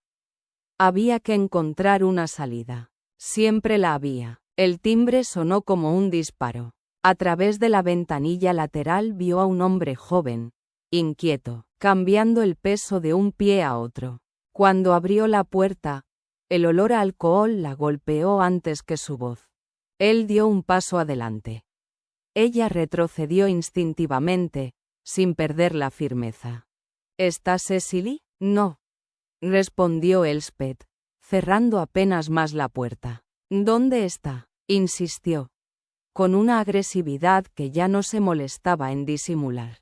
Había que encontrar una salida. Siempre la había. El timbre sonó como un disparo. A través de la ventanilla lateral vio a un hombre joven, inquieto, cambiando el peso de un pie a otro. Cuando abrió la puerta, el olor a alcohol la golpeó antes que su voz. Él dio un paso adelante. Ella retrocedió instintivamente, sin perder la firmeza. ¿Está Cecily? No, respondió Elspeth, cerrando apenas más la puerta. ¿Dónde está?, insistió, con una agresividad que ya no se molestaba en disimular.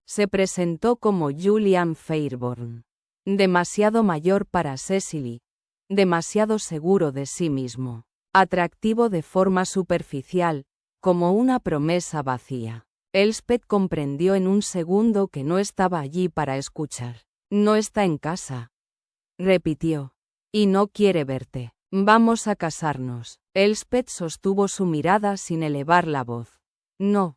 Se presentó como Julian Fairborn. Demasiado mayor para Cecily, demasiado seguro de sí mismo, atractivo de forma superficial, como una promesa vacía. Elspeth comprendió en un segundo que no estaba allí para escuchar. No está en casa, repitió. Y no quiere verte. Vamos a casarnos. Elspeth sostuvo su mirada sin elevar la voz. No,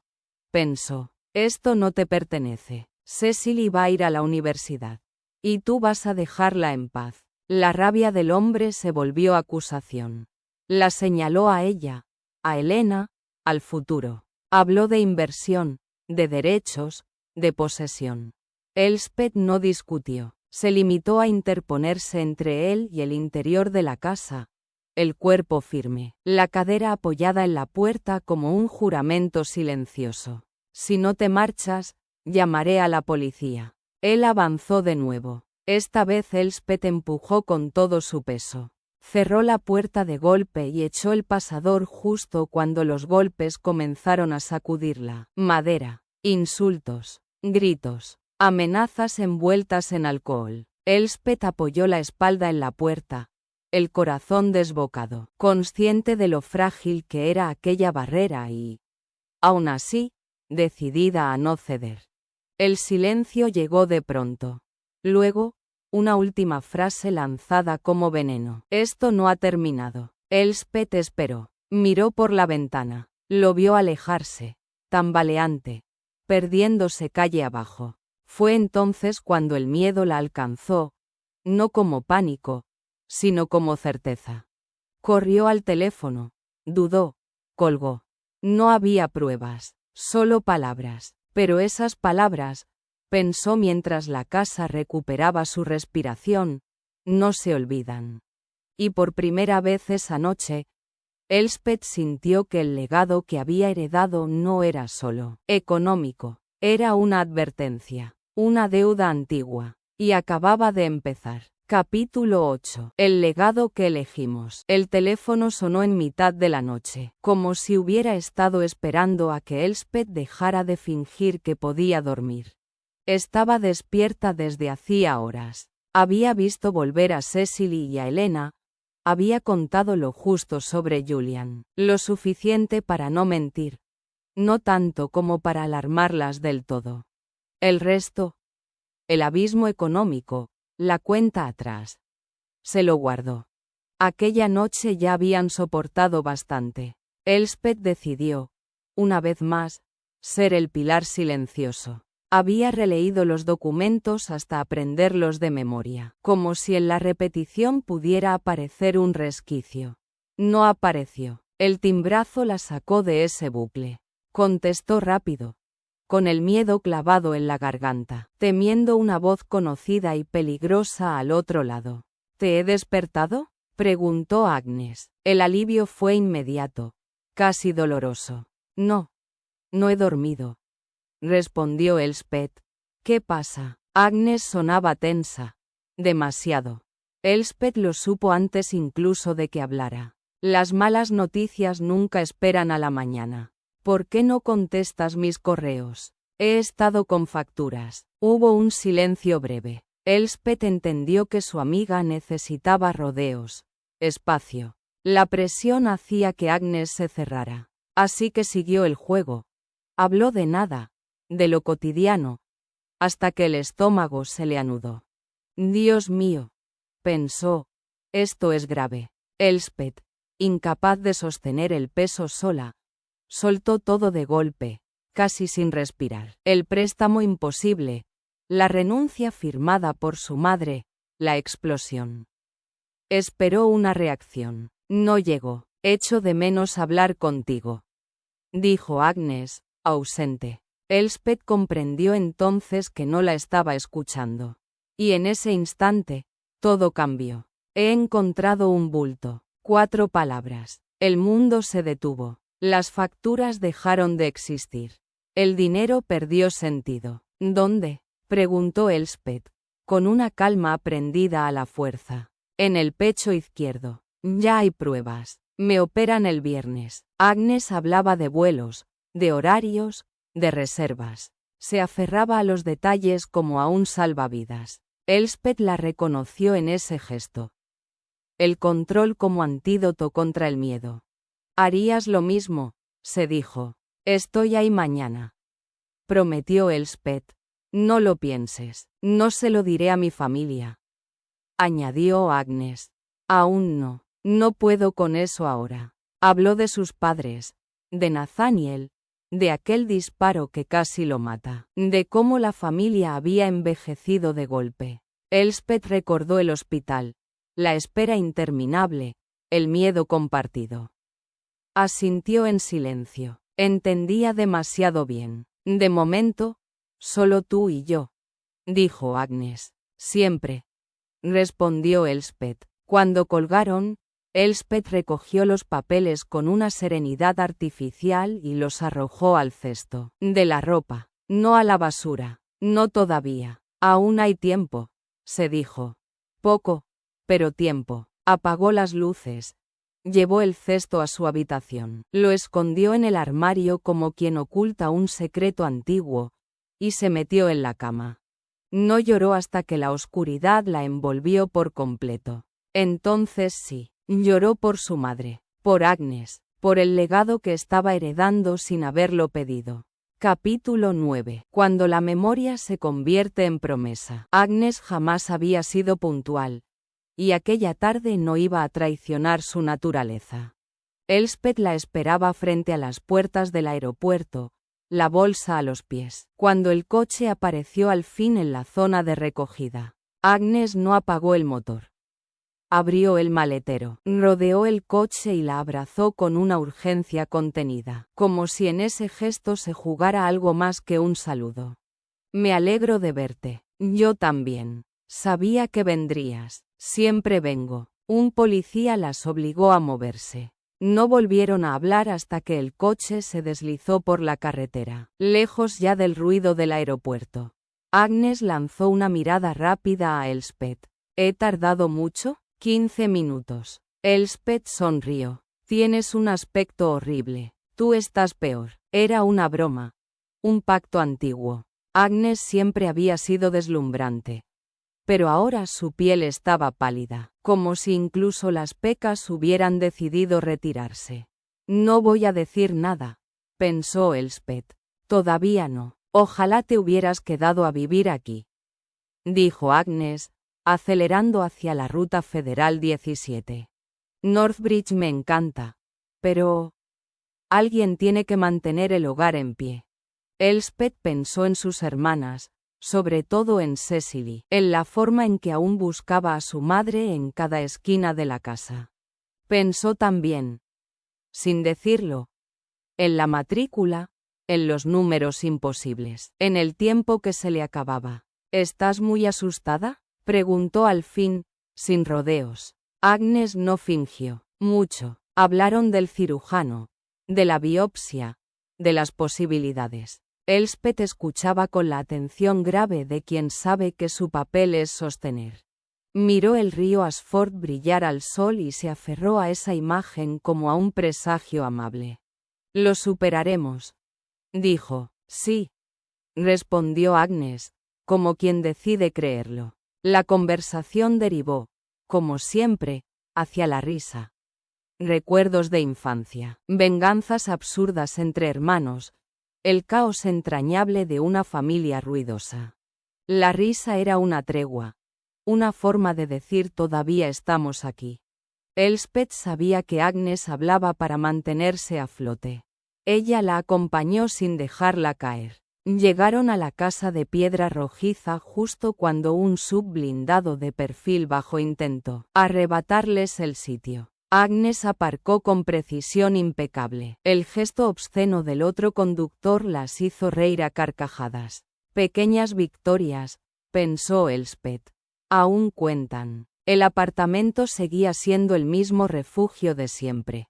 pensó, esto no te pertenece. Cecily va a ir a la universidad. Y tú vas a dejarla en paz. La rabia del hombre se volvió acusación. La señaló a ella, a Helena, al futuro. Habló de inversión, de derechos, de posesión. Elspeth no discutió. Se limitó a interponerse entre él y el interior de la casa, el cuerpo firme, la cadera apoyada en la puerta como un juramento silencioso. Si no te marchas, llamaré a la policía. Él avanzó de nuevo. Esta vez Elspeth empujó con todo su peso. Cerró la puerta de golpe y echó el pasador justo cuando los golpes comenzaron a sacudirla. Madera, insultos, gritos, amenazas envueltas en alcohol. Elspeth apoyó la espalda en la puerta, el corazón desbocado, consciente de lo frágil que era aquella barrera y, aún así, decidida a no ceder. El silencio llegó de pronto. Luego, una última frase lanzada como veneno. Esto no ha terminado. Elspeth esperó. Miró por la ventana. Lo vio alejarse, tambaleante, perdiéndose calle abajo. Fue entonces cuando el miedo la alcanzó, no como pánico, sino como certeza. Corrió al teléfono, dudó, colgó. No había pruebas, solo palabras, pero esas palabras, pensó mientras la casa recuperaba su respiración, no se olvidan. Y por primera vez esa noche, Elspeth sintió que el legado que había heredado no era solo económico, era una advertencia, una deuda antigua, y acababa de empezar. Capítulo 8. El legado que elegimos. El teléfono sonó en mitad de la noche, como si hubiera estado esperando a que Elspeth dejara de fingir que podía dormir. Estaba despierta desde hacía horas. Había visto volver a Cecily y a Helena. Había contado lo justo sobre Julian, lo suficiente para no mentir, no tanto como para alarmarlas del todo. El resto, el abismo económico, la cuenta atrás, se lo guardó. Aquella noche ya habían soportado bastante. Elspeth decidió, una vez más, ser el pilar silencioso. Había releído los documentos hasta aprenderlos de memoria, como si en la repetición pudiera aparecer un resquicio. No apareció. El timbrazo la sacó de ese bucle. Contestó rápido, con el miedo clavado en la garganta, temiendo una voz conocida y peligrosa al otro lado. ¿Te he despertado?, preguntó Agnes. El alivio fue inmediato, casi doloroso. No, no he dormido, respondió Elspeth. ¿Qué pasa? Agnes sonaba tensa. Demasiado. Elspeth lo supo antes incluso de que hablara. Las malas noticias nunca esperan a la mañana. ¿Por qué no contestas mis correos? He estado con facturas. Hubo un silencio breve. Elspeth entendió que su amiga necesitaba rodeos, espacio. La presión hacía que Agnes se cerrara. Así que siguió el juego. Habló de nada, de lo cotidiano, hasta que el estómago se le anudó. Dios mío, pensó, esto es grave. Elspeth, incapaz de sostener el peso sola, soltó todo de golpe, casi sin respirar. El préstamo imposible, la renuncia firmada por su madre, la explosión. Esperó una reacción. No llegó. Echo de menos hablar contigo, dijo Agnes, ausente. Elspeth comprendió entonces que no la estaba escuchando. Y en ese instante, todo cambió. He encontrado un bulto. 4 palabras. El mundo se detuvo. Las facturas dejaron de existir. El dinero perdió sentido. ¿Dónde?, preguntó Elspeth, con una calma aprendida a la fuerza. En el pecho izquierdo. Ya hay pruebas. Me operan el viernes. Agnes hablaba de vuelos, de horarios, de reservas. Se aferraba a los detalles como a un salvavidas. Elspeth la reconoció en ese gesto. El control como antídoto contra el miedo. «Harías lo mismo», se dijo. «Estoy ahí mañana», prometió Elspeth. «No lo pienses. No se lo diré a mi familia», añadió Agnes. «Aún no. No puedo con eso ahora». Habló de sus padres, de Nathaniel, de aquel disparo que casi lo mata, de cómo la familia había envejecido de golpe. Elspeth recordó el hospital, la espera interminable, el miedo compartido. Asintió en silencio. Entendía demasiado bien. «De momento, solo tú y yo», dijo Agnes. «Siempre», respondió Elspeth. Cuando colgaron, Elspeth recogió los papeles con una serenidad artificial y los arrojó al cesto de la ropa. «No a la basura. No todavía. Aún hay tiempo», se dijo. «Poco, pero tiempo». Apagó las luces. Llevó el cesto a su habitación. Lo escondió en el armario como quien oculta un secreto antiguo, y se metió en la cama. No lloró hasta que la oscuridad la envolvió por completo. Entonces sí. Lloró por su madre, por Agnes, por el legado que estaba heredando sin haberlo pedido. Capítulo 9. Cuando la memoria se convierte en promesa. Agnes jamás había sido puntual, y aquella tarde no iba a traicionar su naturaleza. Elspeth la esperaba frente a las puertas del aeropuerto, la bolsa a los pies. Cuando el coche apareció al fin en la zona de recogida, Agnes no apagó el motor. Abrió el maletero, rodeó el coche y la abrazó con una urgencia contenida, como si en ese gesto se jugara algo más que un saludo. «Me alegro de verte». «Yo también. Sabía que vendrías. Siempre vengo». Un policía las obligó a moverse. No volvieron a hablar hasta que el coche se deslizó por la carretera, lejos ya del ruido del aeropuerto. Agnes lanzó una mirada rápida a Elspeth. «¿He tardado mucho?» 15 minutos. Elspeth sonrió. «Tienes un aspecto horrible. Tú estás peor». Era una broma. Un pacto antiguo. Agnes siempre había sido deslumbrante. Pero ahora su piel estaba pálida, como si incluso las pecas hubieran decidido retirarse. «No voy a decir nada», pensó Elspeth. «Todavía no. Ojalá te hubieras quedado a vivir aquí», dijo Agnes, acelerando hacia la ruta federal 17. «Northbridge me encanta. Pero alguien tiene que mantener el hogar en pie». Elspeth pensó en sus hermanas, sobre todo en Cecily, en la forma en que aún buscaba a su madre en cada esquina de la casa. Pensó también, sin decirlo, en la matrícula, en los números imposibles, en el tiempo que se le acababa. «¿Estás muy asustada?», preguntó al fin, sin rodeos. Agnes no fingió. «Mucho». Hablaron del cirujano, de la biopsia, de las posibilidades. Elspeth escuchaba con la atención grave de quien sabe que su papel es sostener. Miró el río Asford brillar al sol y se aferró a esa imagen como a un presagio amable. «Lo superaremos», dijo. «Sí», respondió Agnes, como quien decide creerlo. La conversación derivó, como siempre, hacia la risa. Recuerdos de infancia, venganzas absurdas entre hermanos, el caos entrañable de una familia ruidosa. La risa era una tregua, una forma de decir «todavía estamos aquí». Elspeth sabía que Agnes hablaba para mantenerse a flote. Ella la acompañó sin dejarla caer. Llegaron a la casa de piedra rojiza justo cuando un sub blindado de perfil bajo intentó arrebatarles el sitio. Agnes aparcó con precisión impecable. El gesto obsceno del otro conductor las hizo reír a carcajadas. Pequeñas victorias, pensó Elspeth. Aún cuentan. El apartamento seguía siendo el mismo refugio de siempre.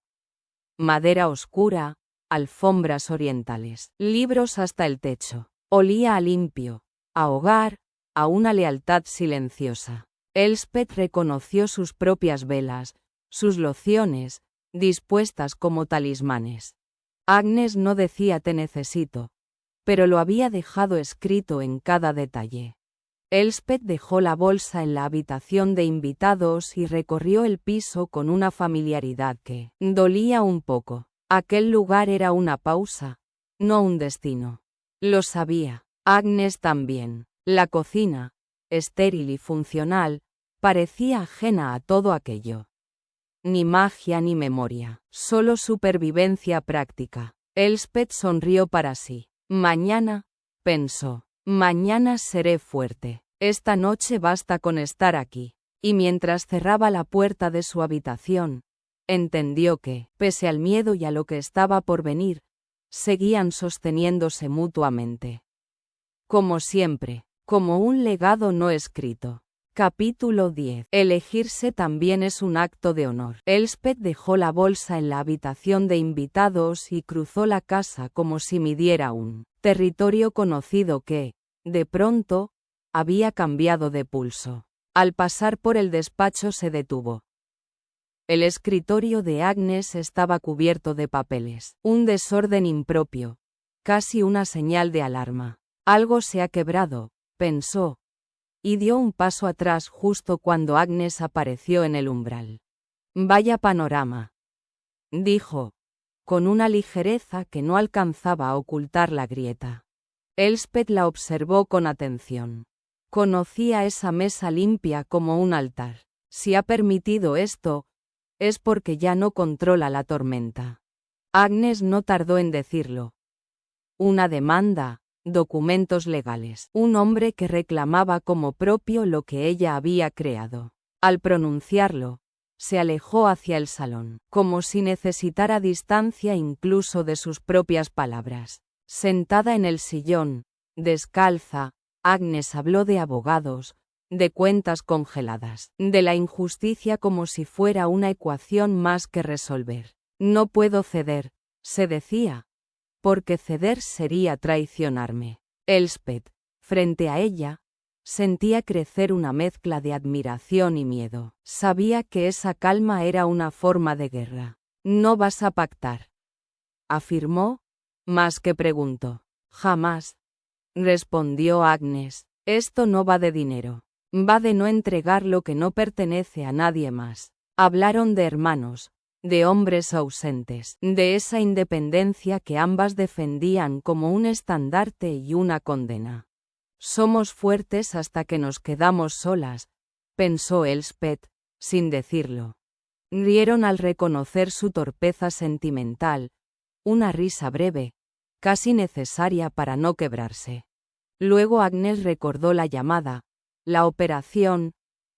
Madera oscura, alfombras orientales, libros hasta el techo. Olía a limpio, a hogar, a una lealtad silenciosa. Elspeth reconoció sus propias velas, sus lociones, dispuestas como talismanes. Agnes no decía te necesito, pero lo había dejado escrito en cada detalle. Elspeth dejó la bolsa en la habitación de invitados y recorrió el piso con una familiaridad que dolía un poco. Aquel lugar era una pausa, no un destino. Lo sabía. Agnes también. La cocina, estéril y funcional, parecía ajena a todo aquello. Ni magia ni memoria, solo supervivencia práctica. Elspeth sonrió para sí. Mañana, pensó, mañana seré fuerte. Esta noche basta con estar aquí. Y mientras cerraba la puerta de su habitación, entendió que, pese al miedo y a lo que estaba por venir, seguían sosteniéndose mutuamente. Como siempre, como un legado no escrito. Capítulo 10. Elegirse también es un acto de honor. Elspeth dejó la bolsa en la habitación de invitados y cruzó la casa como si midiera un territorio conocido que, de pronto, había cambiado de pulso. Al pasar por el despacho se detuvo. El escritorio de Agnes estaba cubierto de papeles, un desorden impropio, casi una señal de alarma. Algo se ha quebrado, pensó, y dio un paso atrás justo cuando Agnes apareció en el umbral. Vaya panorama, dijo, con una ligereza que no alcanzaba a ocultar la grieta. Elspeth la observó con atención. Conocía esa mesa limpia como un altar. Si ha permitido esto, es porque ya no controla la tormenta. Agnes no tardó en decirlo. Una demanda, documentos legales, un hombre que reclamaba como propio lo que ella había creado. Al pronunciarlo, se alejó hacia el salón, como si necesitara distancia incluso de sus propias palabras. Sentada en el sillón, descalza, Agnes habló de abogados, de cuentas congeladas, de la injusticia como si fuera una ecuación más que resolver. No puedo ceder, se decía, porque ceder sería traicionarme. Elspeth, frente a ella, sentía crecer una mezcla de admiración y miedo. Sabía que esa calma era una forma de guerra. No vas a pactar, afirmó, más que preguntó. Jamás, respondió Agnes. Esto no va de dinero. Va de no entregar lo que no pertenece a nadie más. Hablaron de hermanos, de hombres ausentes, de esa independencia que ambas defendían como un estandarte y una condena. Somos fuertes hasta que nos quedamos solas, pensó Elspeth, sin decirlo. Rieron al reconocer su torpeza sentimental, una risa breve, casi necesaria para no quebrarse. Luego Agnes recordó la llamada, la operación,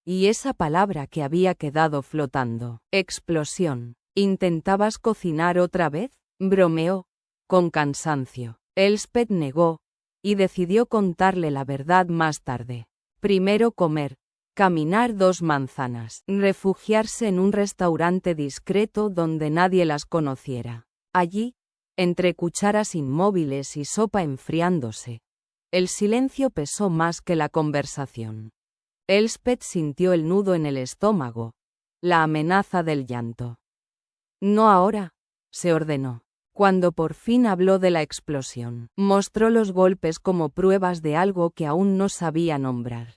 y esa palabra que había quedado flotando. Explosión. ¿Intentabas cocinar otra vez? Bromeó, con cansancio. Elspeth negó, y decidió contarle la verdad más tarde. Primero comer, caminar 2 manzanas, refugiarse en un restaurante discreto donde nadie las conociera. Allí, entre cucharas inmóviles y sopa enfriándose, el silencio pesó más que la conversación. Elspeth sintió el nudo en el estómago, la amenaza del llanto. No ahora, se ordenó. Cuando por fin habló de la explosión, mostró los golpes como pruebas de algo que aún no sabía nombrar.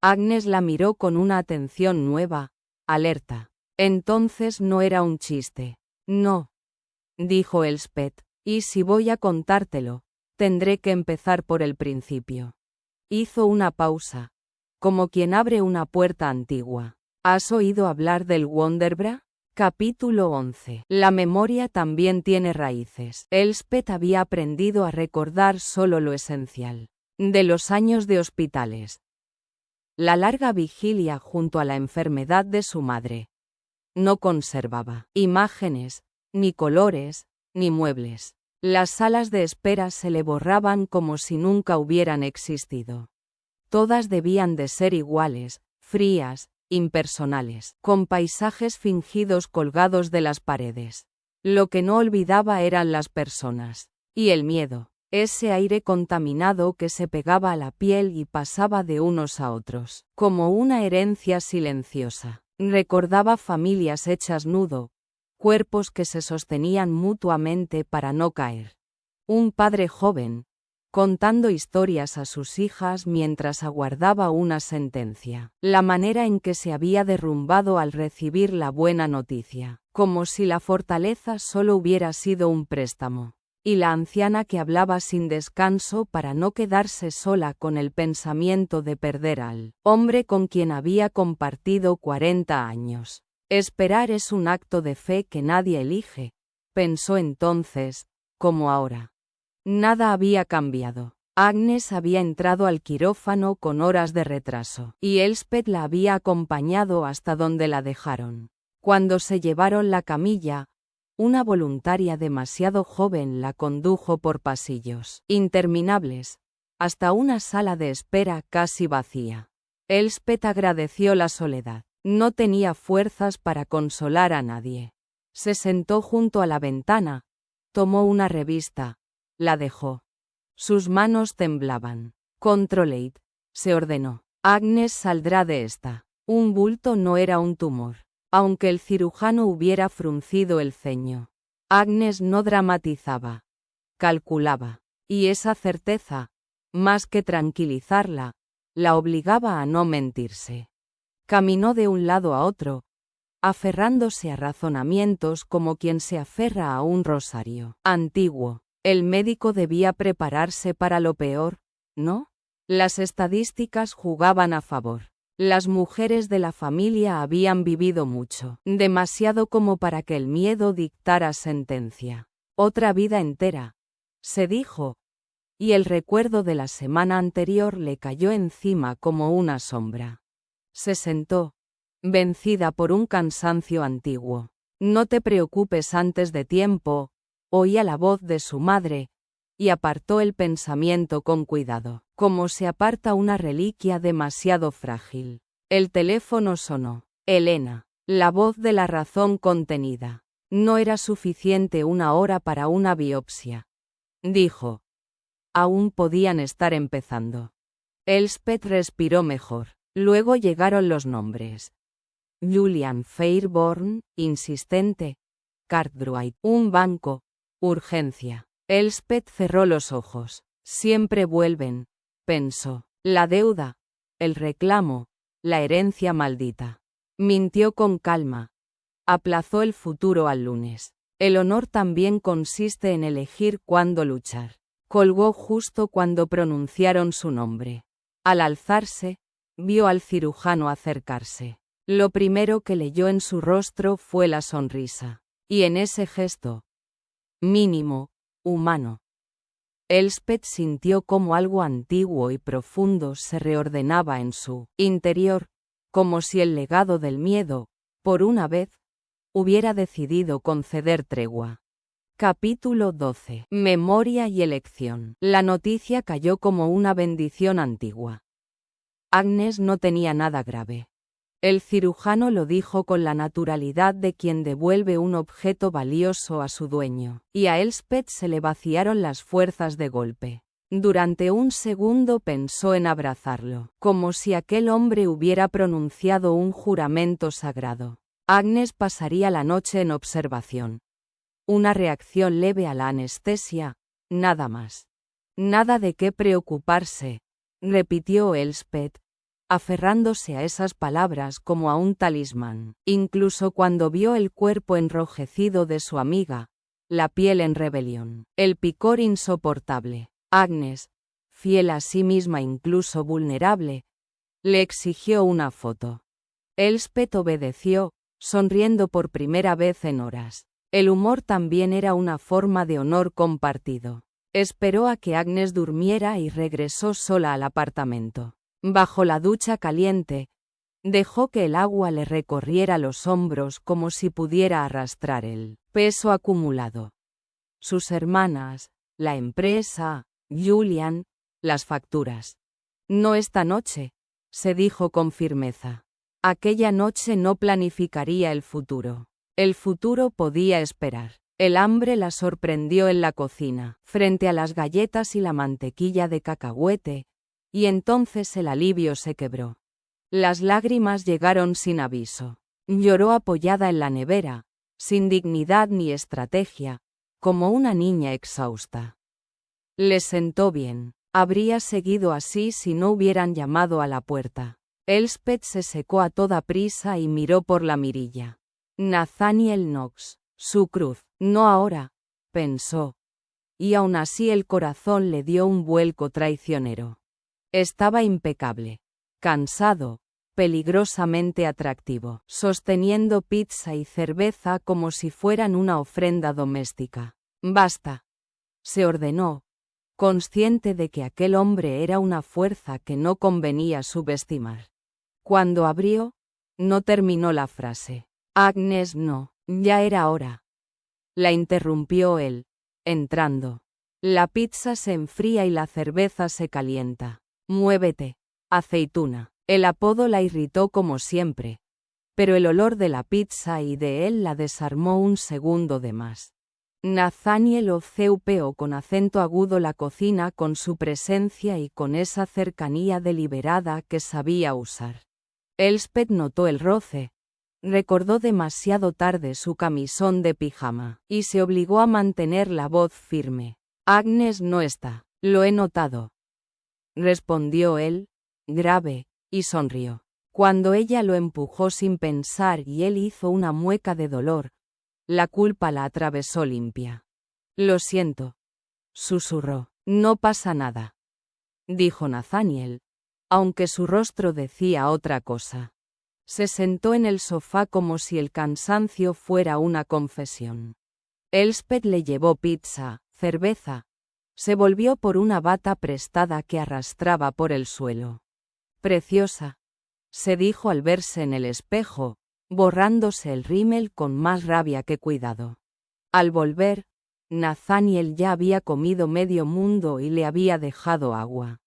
Agnes la miró con una atención nueva, alerta. Entonces no era un chiste. No, dijo Elspeth, y si voy a contártelo, tendré que empezar por el principio. Hizo una pausa, como quien abre una puerta antigua. ¿Has oído hablar del Wonderbra? Capítulo 11. La memoria también tiene raíces. Elspeth había aprendido a recordar solo lo esencial. De los años de hospitales. La larga vigilia junto a la enfermedad de su madre. No conservaba imágenes, ni colores, ni muebles. Las salas de espera se le borraban como si nunca hubieran existido. Todas debían de ser iguales, frías, impersonales, con paisajes fingidos colgados de las paredes. Lo que no olvidaba eran las personas. Y el miedo, ese aire contaminado que se pegaba a la piel y pasaba de unos a otros, como una herencia silenciosa. Recordaba familias hechas nudo, cuerpos que se sostenían mutuamente para no caer. Un padre joven, contando historias a sus hijas mientras aguardaba una sentencia. La manera en que se había derrumbado al recibir la buena noticia, como si la fortaleza solo hubiera sido un préstamo. Y la anciana que hablaba sin descanso para no quedarse sola con el pensamiento de perder al hombre con quien había compartido 40 años. Esperar es un acto de fe que nadie elige, pensó entonces, como ahora. Nada había cambiado. Agnes había entrado al quirófano con horas de retraso, y Elspeth la había acompañado hasta donde la dejaron. Cuando se llevaron la camilla, una voluntaria demasiado joven la condujo por pasillos interminables, hasta una sala de espera casi vacía. Elspeth agradeció la soledad. No tenía fuerzas para consolar a nadie. Se sentó junto a la ventana, tomó una revista, la dejó. Sus manos temblaban. Controlate, se ordenó. Agnes saldrá de esta. Un bulto no era un tumor. Aunque el cirujano hubiera fruncido el ceño. Agnes no dramatizaba. Calculaba. Y esa certeza, más que tranquilizarla, la obligaba a no mentirse. Caminó de un lado a otro, aferrándose a razonamientos como quien se aferra a un rosario antiguo. El médico debía prepararse para lo peor, ¿no? Las estadísticas jugaban a favor. Las mujeres de la familia habían vivido mucho, demasiado como para que el miedo dictara sentencia. Otra vida entera, se dijo, y el recuerdo de la semana anterior le cayó encima como una sombra. Se sentó, vencida por un cansancio antiguo. No te preocupes antes de tiempo, oía la voz de su madre, y apartó el pensamiento con cuidado, como se aparta una reliquia demasiado frágil. El teléfono sonó. Elena, la voz de la razón contenida. No era suficiente una hora para una biopsia, dijo. Aún podían estar empezando. Elspeth respiró mejor. Luego llegaron los nombres. Julian Fairborn, insistente. Cartwright, un banco. Urgencia. Elspeth cerró los ojos. Siempre vuelven, pensó. La deuda, el reclamo, la herencia maldita. Mintió con calma. Aplazó el futuro al lunes. El honor también consiste en elegir cuándo luchar. Colgó justo cuando pronunciaron su nombre. Al alzarse, vio al cirujano acercarse. Lo primero que leyó en su rostro fue la sonrisa. Y en ese gesto, mínimo, humano, Elspeth sintió como algo antiguo y profundo se reordenaba en su interior, como si el legado del miedo, por una vez, hubiera decidido conceder tregua. Capítulo 12. Memoria y elección. La noticia cayó como una bendición antigua. Agnes no tenía nada grave. El cirujano lo dijo con la naturalidad de quien devuelve un objeto valioso a su dueño, y a Elspeth se le vaciaron las fuerzas de golpe. Durante un segundo pensó en abrazarlo, como si aquel hombre hubiera pronunciado un juramento sagrado. Agnes pasaría la noche en observación. Una reacción leve a la anestesia, nada más. Nada de qué preocuparse, repitió Elspeth, aferrándose a esas palabras como a un talismán. Incluso cuando vio el cuerpo enrojecido de su amiga, la piel en rebelión, el picor insoportable, Agnes, fiel a sí misma incluso vulnerable, le exigió una foto. Elspeth obedeció, sonriendo por primera vez en horas. El humor también era una forma de honor compartido. Esperó a que Agnes durmiera y regresó sola al apartamento. Bajo la ducha caliente, Dejó que el agua le recorriera los hombros como si pudiera arrastrar el peso acumulado. Sus hermanas, la empresa, Julian, las facturas. No esta noche, se dijo con firmeza. Aquella noche no planificaría el futuro. El futuro podía esperar. El hambre la sorprendió en la cocina, frente a las galletas y la mantequilla de cacahuete, y entonces el alivio se quebró. Las lágrimas llegaron sin aviso. Lloró apoyada en la nevera, sin dignidad ni estrategia, como una niña exhausta. Le sentó bien. Habría seguido así si no hubieran llamado a la puerta. Elspeth se secó a toda prisa y miró por la mirilla. Nathaniel Knox, su cruz. No ahora, pensó. Y aún así el corazón le dio un vuelco traicionero. Estaba impecable, cansado, peligrosamente atractivo, sosteniendo pizza y cerveza como si fueran una ofrenda doméstica. Basta, se ordenó, consciente de que aquel hombre era una fuerza que no convenía subestimar. Cuando abrió, no terminó la frase. Agnes, no, ya era hora. La interrumpió él, entrando. La pizza se enfría y la cerveza se calienta. Muévete, aceituna. El apodo la irritó como siempre, pero el olor de la pizza y de él la desarmó un segundo de más. Nathaniel oceupeó con acento agudo la cocina con su presencia y con esa cercanía deliberada que sabía usar. Elspeth notó el roce, recordó demasiado tarde su camisón de pijama, y se obligó a mantener la voz firme. Agnes no está, lo he notado, respondió él, grave, y sonrió. Cuando ella lo empujó sin pensar y él hizo una mueca de dolor, la culpa la atravesó limpia. Lo siento, susurró. No pasa nada, dijo Nathaniel, aunque su rostro decía otra cosa. Se sentó en el sofá como si el cansancio fuera una confesión. Elspeth le llevó pizza, cerveza. Se volvió por una bata prestada que arrastraba por el suelo. Preciosa, se dijo al verse en el espejo, borrándose el rímel con más rabia que cuidado. Al volver, Nathaniel ya había comido medio mundo y le había dejado agua.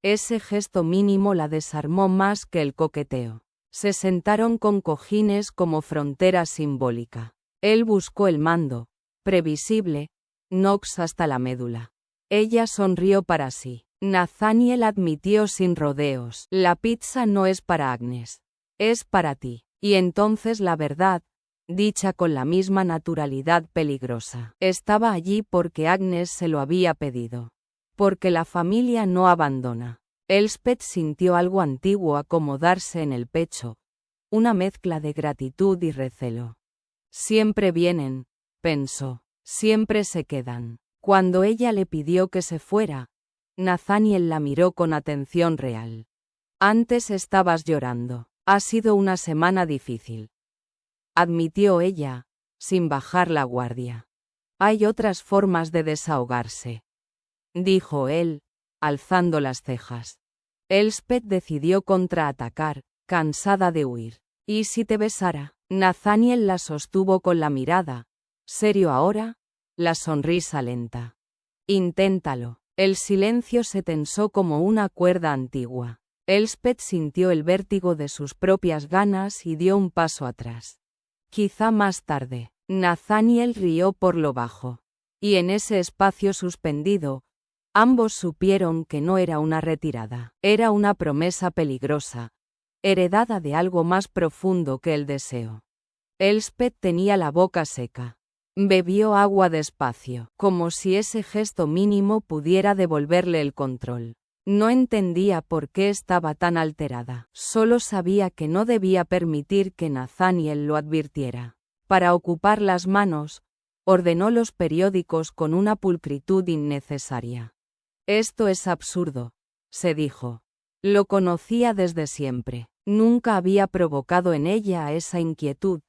Ese gesto mínimo la desarmó más que el coqueteo. Se sentaron con cojines como frontera simbólica. Él buscó el mando, previsible, Knox hasta la médula. Ella sonrió para sí. Nathaniel admitió sin rodeos. La pizza no es para Agnes. Es para ti. Y entonces la verdad, dicha con la misma naturalidad peligrosa, estaba allí porque Agnes se lo había pedido. Porque la familia no abandona. Elspeth sintió algo antiguo acomodarse en el pecho. Una mezcla de gratitud y recelo. Siempre vienen, pensó. Siempre se quedan. Cuando ella le pidió que se fuera, Nathaniel la miró con atención real. Antes estabas llorando. Ha sido una semana difícil, admitió ella, sin bajar la guardia. Hay otras formas de desahogarse, dijo él, alzando las cejas. Elspeth decidió contraatacar, cansada de huir. ¿Y si te besara? Nathaniel la sostuvo con la mirada, serio ahora, la sonrisa lenta. Inténtalo. El silencio se tensó como una cuerda antigua. Elspeth sintió el vértigo de sus propias ganas y dio un paso atrás. Quizá más tarde. Nathaniel rió por lo bajo. Y en ese espacio suspendido, ambos supieron que no era una retirada. Era una promesa peligrosa, heredada de algo más profundo que el deseo. Elspeth tenía la boca seca. Bebió agua despacio, como si ese gesto mínimo pudiera devolverle el control. No entendía por qué estaba tan alterada. Solo sabía que no debía permitir que Nathaniel lo advirtiera. Para ocupar las manos, ordenó los periódicos con una pulcritud innecesaria. Esto es absurdo, se dijo. Lo conocía desde siempre. Nunca había provocado en ella esa inquietud,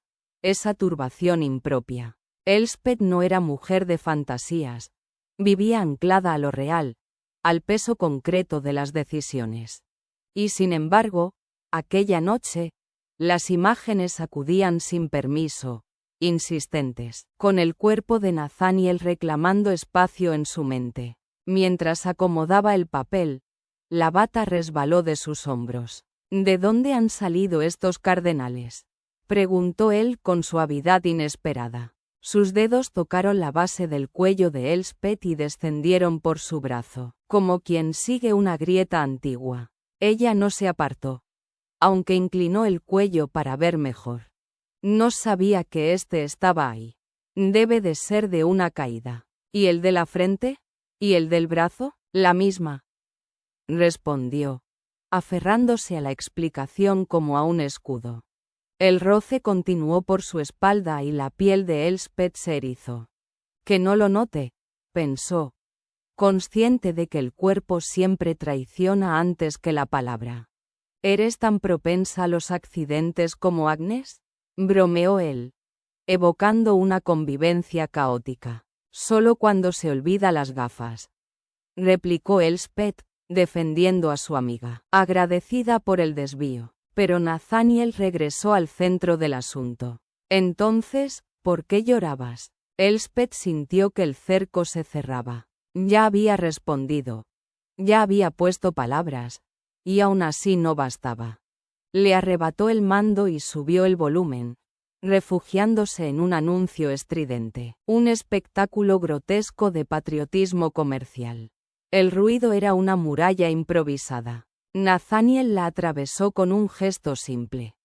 esa turbación impropia. Elspeth no era mujer de fantasías. Vivía anclada a lo real, al peso concreto de las decisiones. Y sin embargo, Aquella noche, las imágenes acudían sin permiso, insistentes, con el cuerpo de Nathaniel reclamando espacio en su mente. Mientras acomodaba el papel, la bata resbaló de sus hombros. ¿De dónde han salido estos cardenales?, preguntó él con suavidad inesperada. Sus dedos tocaron la base del cuello de Elspeth y descendieron por su brazo, como quien sigue una grieta antigua. Ella no se apartó, aunque inclinó el cuello para ver mejor. No sabía que éste estaba ahí. Debe de ser de una caída. ¿Y el de la frente? ¿Y el del brazo? La misma, respondió, aferrándose a la explicación como a un escudo. El roce continuó por su espalda y la piel de Elspeth se erizó. Que no lo note, pensó, consciente de que el cuerpo siempre traiciona antes que la palabra. ¿Eres tan propensa a los accidentes como Agnes?, bromeó él, evocando una convivencia caótica. Solo cuando se olvida las gafas, replicó Elspeth, defendiendo a su amiga, agradecida por el desvío. Pero Nathaniel regresó al centro del asunto. Entonces, ¿por qué llorabas? Elspeth sintió que el cerco se cerraba. Ya había respondido. Ya había puesto palabras. Y aún así no bastaba. Le arrebató el mando y subió el volumen, refugiándose en un anuncio estridente. Un espectáculo grotesco de patriotismo comercial. El ruido era una muralla improvisada. Nathaniel la atravesó con un gesto simple.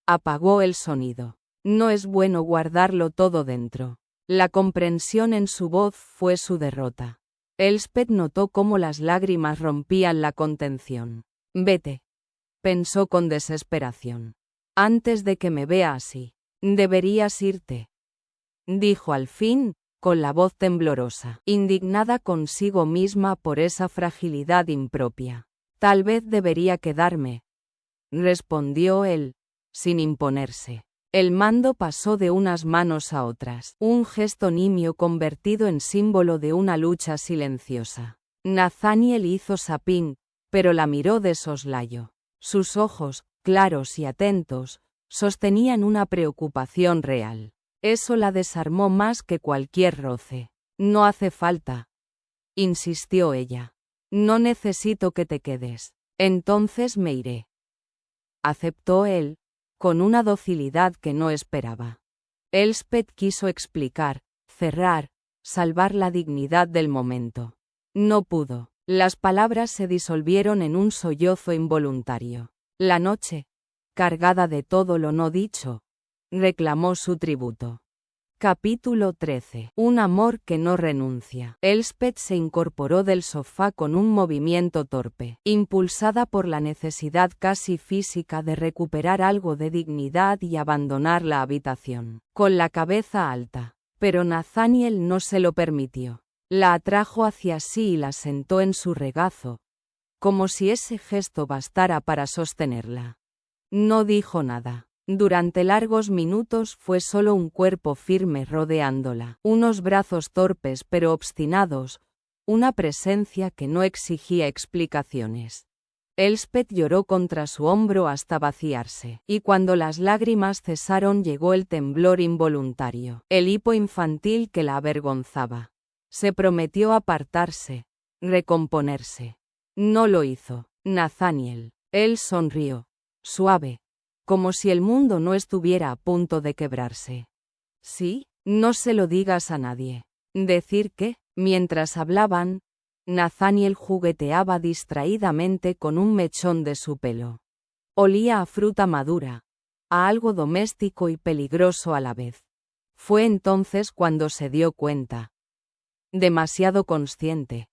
Apagó el sonido. No es bueno guardarlo todo dentro. La comprensión en su voz fue su derrota. Elspeth notó cómo las lágrimas rompían la contención. Vete, pensó con desesperación. Antes de que me vea así. Deberías irte, dijo al fin, con la voz temblorosa, indignada consigo misma por esa fragilidad impropia. Tal vez debería quedarme, respondió él, sin imponerse. El mando pasó de unas manos a otras, un gesto nimio convertido en símbolo de una lucha silenciosa. Nathaniel hizo zapping, pero la miró de soslayo. Sus ojos, claros y atentos, sostenían una preocupación real. Eso la desarmó más que cualquier roce. No hace falta, insistió ella. No necesito que te quedes. Entonces me iré. Aceptó él, con una docilidad que no esperaba. Elspeth quiso explicar, cerrar, salvar la dignidad del momento. No pudo. Las palabras se disolvieron en un sollozo involuntario. La noche, cargada de todo lo no dicho, reclamó su tributo. Capítulo 13. Un amor que no renuncia. Elspeth se incorporó del sofá con un movimiento torpe, impulsada por la necesidad casi física de recuperar algo de dignidad y abandonar la habitación, con la cabeza alta. Pero Nathaniel no se lo permitió. La atrajo hacia sí y la sentó en su regazo, como si ese gesto bastara para sostenerla. No dijo nada. Durante largos minutos fue solo un cuerpo firme rodeándola, unos brazos torpes pero obstinados, una presencia que no exigía explicaciones. Elspeth lloró contra su hombro hasta vaciarse, y cuando las lágrimas cesaron llegó el temblor involuntario, el hipo infantil que la avergonzaba. Se prometió apartarse, recomponerse. No lo hizo. Nathaniel. Él sonrió, suave, como si el mundo no estuviera a punto de quebrarse. Sí, no se lo digas a nadie. Decir que, mientras hablaban, Nathaniel jugueteaba distraídamente con un mechón de su pelo. Olía a fruta madura, a algo doméstico y peligroso a la vez. Fue entonces cuando se dio cuenta, demasiado consciente,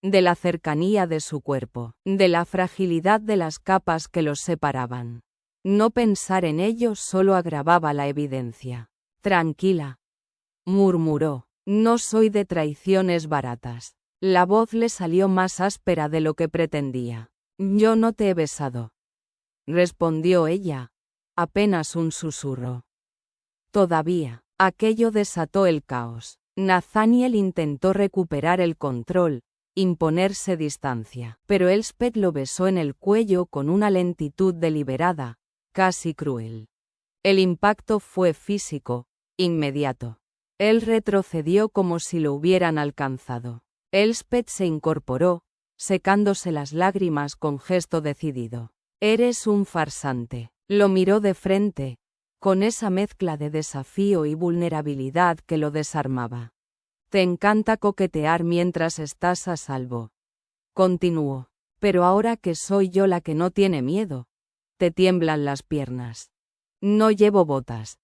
de la cercanía de su cuerpo, de la fragilidad de las capas que los separaban. No pensar en ello solo agravaba la evidencia. Tranquila, murmuró, no soy de traiciones baratas. La voz le salió más áspera de lo que pretendía. Yo no te he besado, respondió ella, apenas un susurro. Todavía, aquello desató el caos. Nathaniel intentó recuperar el control, imponerse distancia. Pero Elspeth lo besó en el cuello con una lentitud deliberada, casi cruel. El impacto fue físico, inmediato. Él retrocedió como si lo hubieran alcanzado. Elspeth se incorporó, secándose las lágrimas con gesto decidido. «Eres un farsante». Lo miró de frente, con esa mezcla de desafío y vulnerabilidad que lo desarmaba. «Te encanta coquetear mientras estás a salvo», continuó. «Pero ahora que soy yo la que no tiene miedo, te tiemblan las piernas». «No llevo botas»,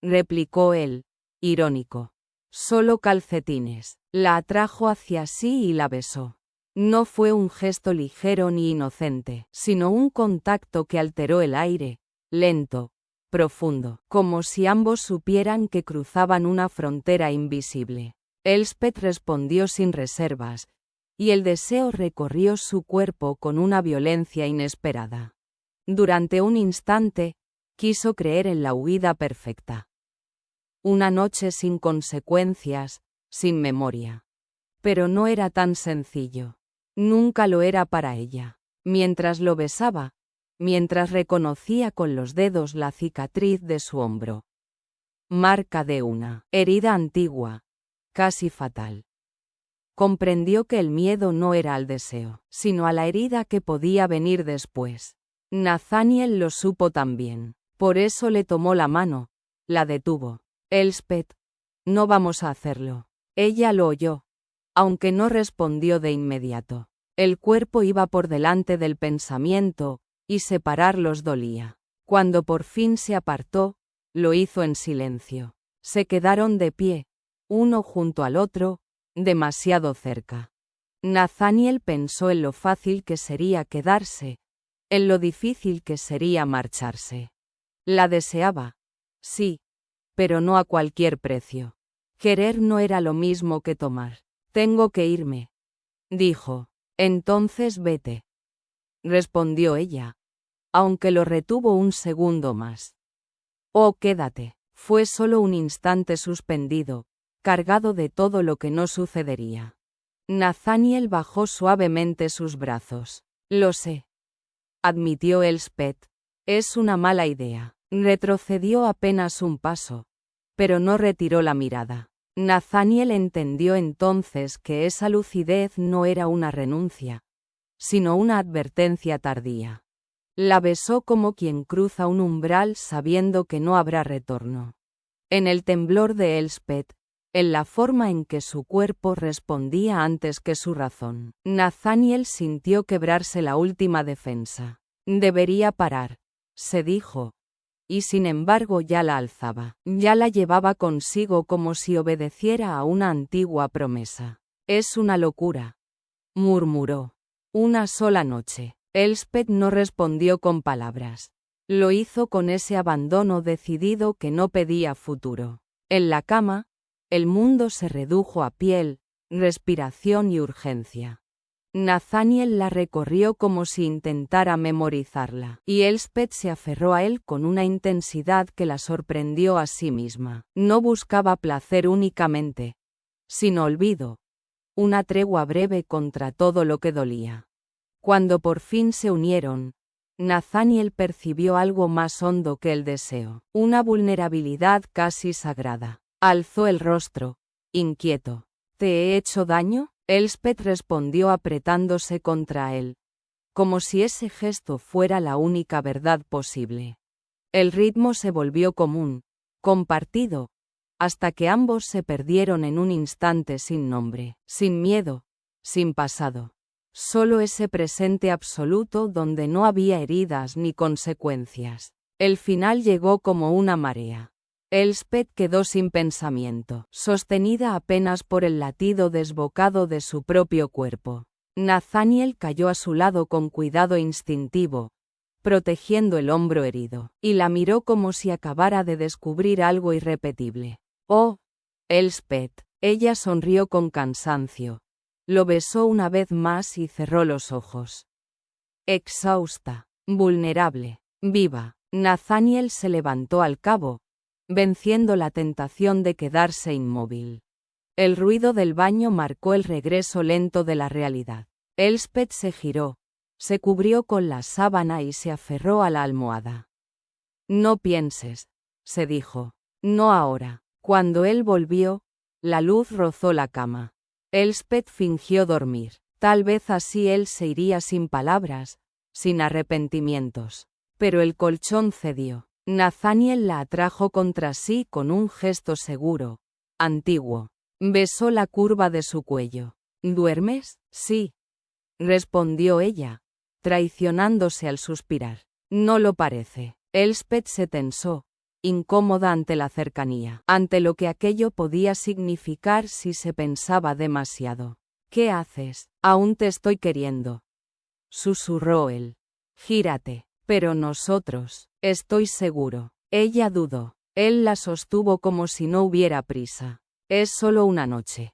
replicó él, irónico. «Solo calcetines». La atrajo hacia sí y la besó. No fue un gesto ligero ni inocente, sino un contacto que alteró el aire, lento, profundo, como si ambos supieran que cruzaban una frontera invisible. Elspeth respondió sin reservas, y el deseo recorrió su cuerpo con una violencia inesperada. Durante un instante, quiso creer en la huida perfecta. Una noche sin consecuencias, sin memoria. Pero no era tan sencillo. Nunca lo era para ella. Mientras lo besaba, mientras reconocía con los dedos la cicatriz de su hombro. Marca de una herida antigua, casi fatal. Comprendió que el miedo no era al deseo, sino a la herida que podía venir después. Nathaniel lo supo también. Por eso le tomó la mano, la detuvo. «Elspeth, no vamos a hacerlo». Ella lo oyó, aunque no respondió de inmediato. El cuerpo iba por delante del pensamiento, y separarlos dolía. Cuando por fin se apartó, lo hizo en silencio. Se quedaron de pie, uno junto al otro, demasiado cerca. Nathaniel pensó en lo fácil que sería quedarse, en lo difícil que sería marcharse. La deseaba, sí, pero no a cualquier precio. Querer no era lo mismo que tomar. «Tengo que irme», dijo. «Entonces vete», respondió ella, aunque lo retuvo un segundo más. «Oh, quédate». Fue solo un instante suspendido, cargado de todo lo que no sucedería. Nathaniel bajó suavemente sus brazos. «Lo sé», admitió Elspeth. «Es una mala idea». Retrocedió apenas un paso, pero no retiró la mirada. Nathaniel entendió entonces que esa lucidez no era una renuncia, sino una advertencia tardía. La besó como quien cruza un umbral sabiendo que no habrá retorno. En el temblor de Elspeth, en la forma en que su cuerpo respondía antes que su razón, Nathaniel sintió quebrarse la última defensa. Debería parar, se dijo. Y sin embargo ya la alzaba, ya la llevaba consigo como si obedeciera a una antigua promesa. «Es una locura», murmuró. «Una sola noche». Elspeth no respondió con palabras. Lo hizo con ese abandono decidido que no pedía futuro. En la cama, el mundo se redujo a piel, respiración y urgencia. Nathaniel la recorrió como si intentara memorizarla, y Elspeth se aferró a él con una intensidad que la sorprendió a sí misma. No buscaba placer únicamente, sino olvido, una tregua breve contra todo lo que dolía. Cuando por fin se unieron, Nathaniel percibió algo más hondo que el deseo, una vulnerabilidad casi sagrada. Alzó el rostro, inquieto. «¿Te he hecho daño?», Elspeth respondió apretándose contra él, como si ese gesto fuera la única verdad posible. El ritmo se volvió común, compartido, hasta que ambos se perdieron en un instante sin nombre, sin miedo, sin pasado. Solo ese presente absoluto donde no había heridas ni consecuencias. El final llegó como una marea. Elspeth quedó sin pensamiento, sostenida apenas por el latido desbocado de su propio cuerpo. Nathaniel cayó a su lado con cuidado instintivo, protegiendo el hombro herido, y la miró como si acabara de descubrir algo irrepetible. «Oh, Elspeth». Ella sonrió con cansancio. Lo besó una vez más y cerró los ojos. Exhausta, vulnerable, viva, Nathaniel se levantó al cabo, venciendo la tentación de quedarse inmóvil. El ruido del baño marcó el regreso lento de la realidad. Elspeth se giró, se cubrió con la sábana y se aferró a la almohada. No pienses, se dijo. No ahora. Cuando él volvió, la luz rozó la cama. Elspeth fingió dormir. Tal vez así él se iría sin palabras, sin arrepentimientos. Pero el colchón cedió. Nathaniel la atrajo contra sí con un gesto seguro, antiguo. Besó la curva de su cuello. ¿Duermes? Sí, respondió ella, traicionándose al suspirar. No lo parece. Elspeth se tensó, incómoda ante la cercanía, ante lo que aquello podía significar si se pensaba demasiado. ¿Qué haces? Aún te estoy queriendo, susurró él. Gírate. Pero nosotros, estoy seguro. Ella dudó. Él la sostuvo como si no hubiera prisa. Es solo una noche,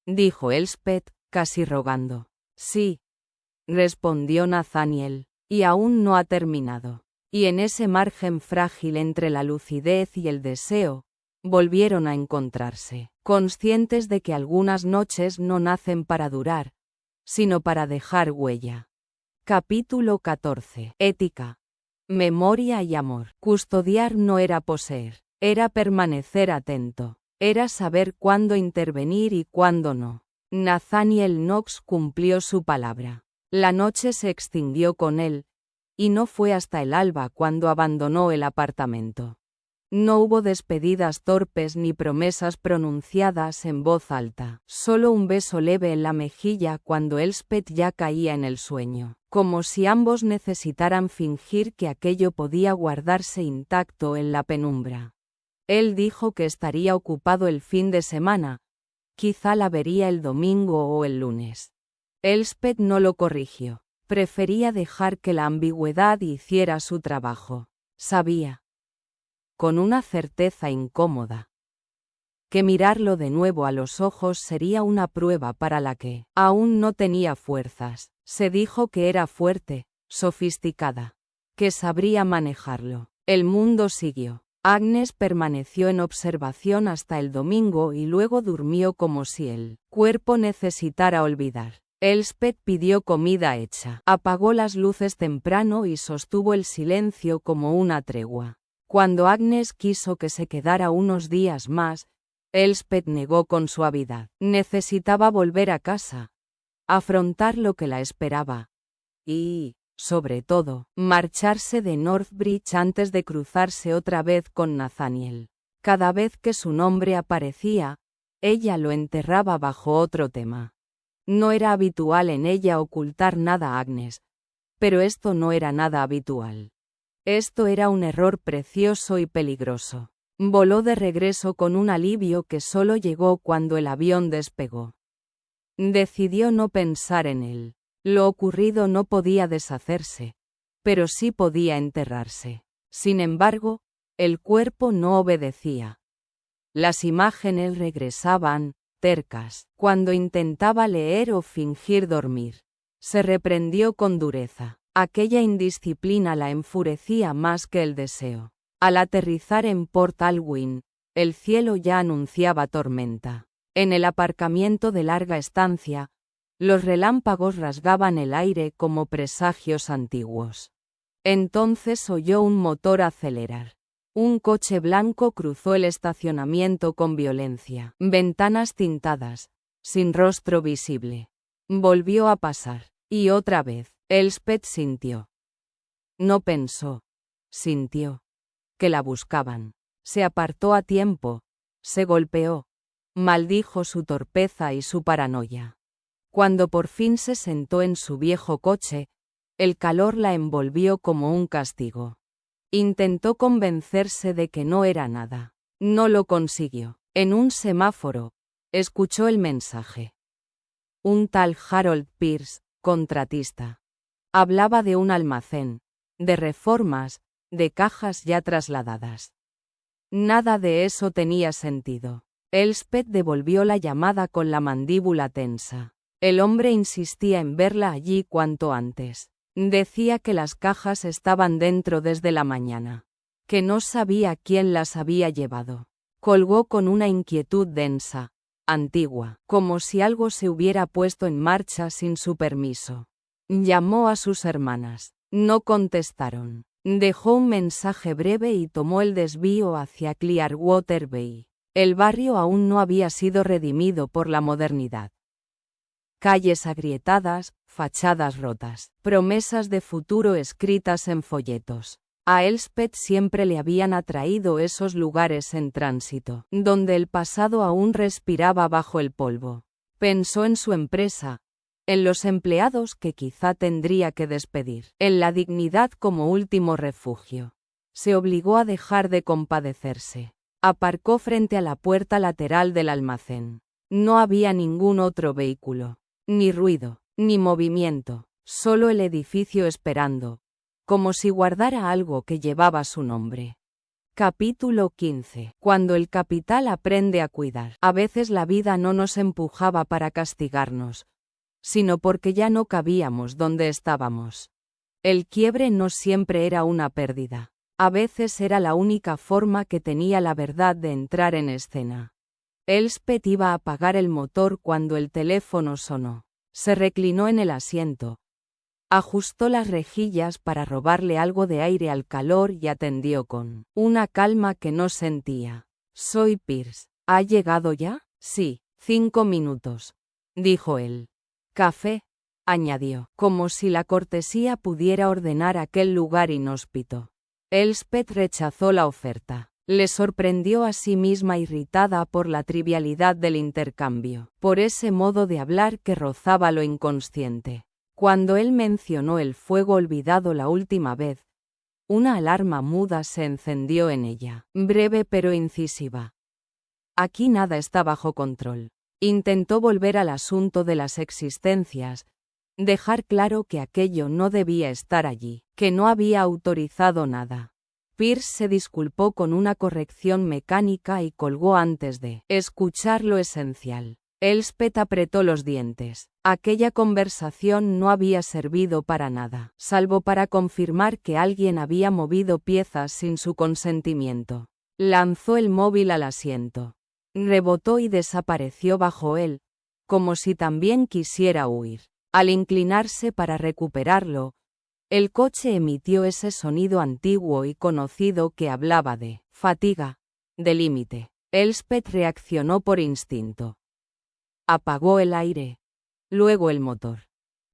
dijo Elspeth, casi rogando. Sí, respondió Nathaniel, y aún no ha terminado. Y en ese margen frágil entre la lucidez y el deseo, volvieron a encontrarse, conscientes de que algunas noches no nacen para durar, sino para dejar huella. Capítulo 14. Ética. Memoria y amor. Custodiar no era poseer, era permanecer atento, era saber cuándo intervenir y cuándo no. Nathaniel Knox cumplió su palabra. La noche se extinguió con él, y no fue hasta el alba cuando abandonó el apartamento. No hubo despedidas torpes ni promesas pronunciadas en voz alta, solo un beso leve en la mejilla cuando Elspeth ya caía en el sueño, como si ambos necesitaran fingir que aquello podía guardarse intacto en la penumbra. Él dijo que estaría ocupado el fin de semana, quizá la vería el domingo o el lunes. Elspeth no lo corrigió, prefería dejar que la ambigüedad hiciera su trabajo. Sabía, con una certeza incómoda, que mirarlo de nuevo a los ojos sería una prueba para la que aún no tenía fuerzas. Se dijo que era fuerte, sofisticada, que sabría manejarlo. El mundo siguió. Agnes permaneció en observación hasta el domingo y luego durmió como si el cuerpo necesitara olvidar. Elspeth pidió comida hecha, apagó las luces temprano y sostuvo el silencio como una tregua. Cuando Agnes quiso que se quedara unos días más, Elspeth negó con suavidad. Necesitaba volver a casa, afrontar lo que la esperaba y, sobre todo, marcharse de Northbridge antes de cruzarse otra vez con Nathaniel. Cada vez que su nombre aparecía, ella lo enterraba bajo otro tema. No era habitual en ella ocultar nada a Agnes, pero esto no era nada habitual. Esto era un error precioso y peligroso. Voló de regreso con un alivio que solo llegó cuando el avión despegó. Decidió no pensar en él. Lo ocurrido no podía deshacerse, pero sí podía enterrarse. Sin embargo, el cuerpo no obedecía. Las imágenes regresaban, tercas. Cuando intentaba leer o fingir dormir, se reprendió con dureza. Aquella indisciplina la enfurecía más que el deseo. Al aterrizar en Port Alwyn, el cielo ya anunciaba tormenta. En el aparcamiento de larga estancia, los relámpagos rasgaban el aire como presagios antiguos. Entonces oyó un motor acelerar. Un coche blanco cruzó el estacionamiento con violencia. Ventanas tintadas, sin rostro visible. Volvió a pasar. Y otra vez. Elspeth sintió. No pensó. Sintió. Que la buscaban. Se apartó a tiempo. Se golpeó. Maldijo su torpeza y su paranoia. Cuando por fin se sentó en su viejo coche, el calor la envolvió como un castigo. Intentó convencerse de que no era nada. No lo consiguió. En un semáforo, escuchó el mensaje. Un tal Harold Pierce, contratista. Hablaba de un almacén, de reformas, de cajas ya trasladadas. Nada de eso tenía sentido. Elspeth devolvió la llamada con la mandíbula tensa. El hombre insistía en verla allí cuanto antes. Decía que las cajas estaban dentro desde la mañana, que no sabía quién las había llevado. Colgó con una inquietud densa, Antigua, como si algo se hubiera puesto en marcha sin su permiso. Llamó a sus hermanas. No contestaron. Dejó un mensaje breve y tomó el desvío hacia Clearwater Bay. El barrio aún no había sido redimido por la modernidad. Calles agrietadas, fachadas rotas, promesas de futuro escritas en folletos. A Elspeth siempre le habían atraído esos lugares en tránsito, donde el pasado aún respiraba bajo el polvo. Pensó en su empresa, en los empleados que quizá tendría que despedir, en la dignidad como último refugio. Se obligó a dejar de compadecerse. Aparcó frente a la puerta lateral del almacén. No había ningún otro vehículo. Ni ruido, ni movimiento, solo el edificio esperando, como si guardara algo que llevaba su nombre. Capítulo 15. Cuando el capital aprende a cuidar. A veces la vida no nos empujaba para castigarnos, sino porque ya no cabíamos donde estábamos. El quiebre no siempre era una pérdida. A veces era la única forma que tenía la verdad de entrar en escena. Elspeth iba a apagar el motor cuando el teléfono sonó. Se reclinó en el asiento. Ajustó las rejillas para robarle algo de aire al calor y atendió con una calma que no sentía. Soy Pierce. ¿Ha llegado ya? Sí, 5 minutos, dijo él. Café, añadió, como si la cortesía pudiera ordenar aquel lugar inhóspito. Elspeth rechazó la oferta. Le sorprendió a sí misma irritada por la trivialidad del intercambio, por ese modo de hablar que rozaba lo inconsciente. Cuando él mencionó el fuego olvidado la última vez, una alarma muda se encendió en ella, breve pero incisiva. Aquí nada está bajo control. Intentó volver al asunto de las existencias, dejar claro que aquello no debía estar allí, que no había autorizado nada. Pierce se disculpó con una corrección mecánica y colgó antes de escuchar lo esencial. Elspeth apretó los dientes. Aquella conversación no había servido para nada, salvo para confirmar que alguien había movido piezas sin su consentimiento. Lanzó el móvil al asiento. Rebotó y desapareció bajo él, como si también quisiera huir. Al inclinarse para recuperarlo, el coche emitió ese sonido antiguo y conocido que hablaba de fatiga, de límite. Elspeth reaccionó por instinto. Apagó el aire, luego el motor.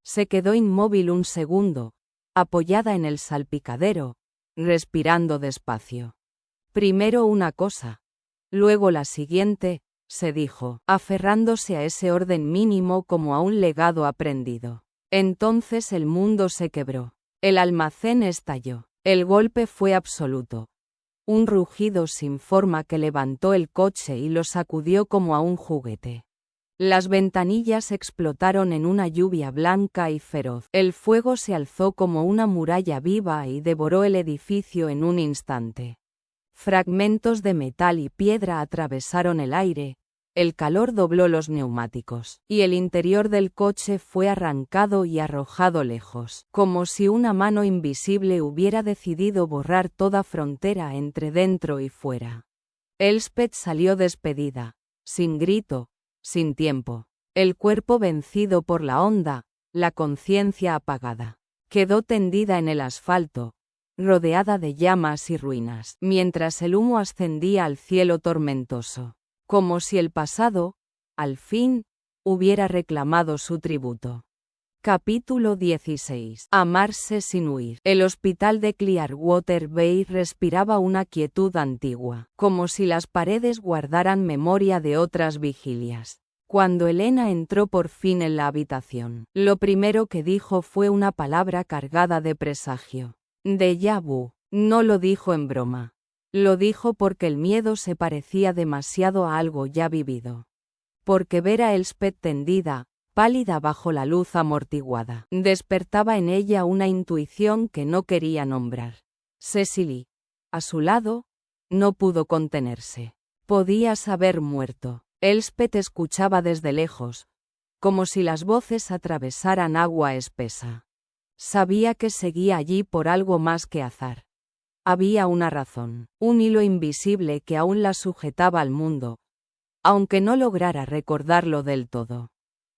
Se quedó inmóvil un segundo, apoyada en el salpicadero, respirando despacio. Primero una cosa, luego la siguiente, se dijo, aferrándose a ese orden mínimo como a un legado aprendido. Entonces el mundo se quebró. El almacén estalló. El golpe fue absoluto. Un rugido sin forma que levantó el coche y lo sacudió como a un juguete. Las ventanillas explotaron en una lluvia blanca y feroz. El fuego se alzó como una muralla viva y devoró el edificio en un instante. Fragmentos de metal y piedra atravesaron el aire, el calor dobló los neumáticos, y el interior del coche fue arrancado y arrojado lejos, como si una mano invisible hubiera decidido borrar toda frontera entre dentro y fuera. Elspeth salió despedida, sin grito, sin tiempo, el cuerpo vencido por la onda, la conciencia apagada. Quedó tendida en el asfalto, rodeada de llamas y ruinas, mientras el humo ascendía al cielo tormentoso. Como si el pasado, al fin, hubiera reclamado su tributo. Capítulo 16. Amarse sin huir. El hospital de Clearwater Bay respiraba una quietud antigua, como si las paredes guardaran memoria de otras vigilias. Cuando Elena entró por fin en la habitación, lo primero que dijo fue una palabra cargada de presagio. Déjà vu. No lo dijo en broma. Lo dijo porque el miedo se parecía demasiado a algo ya vivido. Porque ver a Elspeth tendida, pálida bajo la luz amortiguada, despertaba en ella una intuición que no quería nombrar. Cecily, a su lado, no pudo contenerse. Podías haber muerto. Elspeth escuchaba desde lejos, como si las voces atravesaran agua espesa. Sabía que seguía allí por algo más que azar. Había una razón, un hilo invisible que aún la sujetaba al mundo, aunque no lograra recordarlo del todo.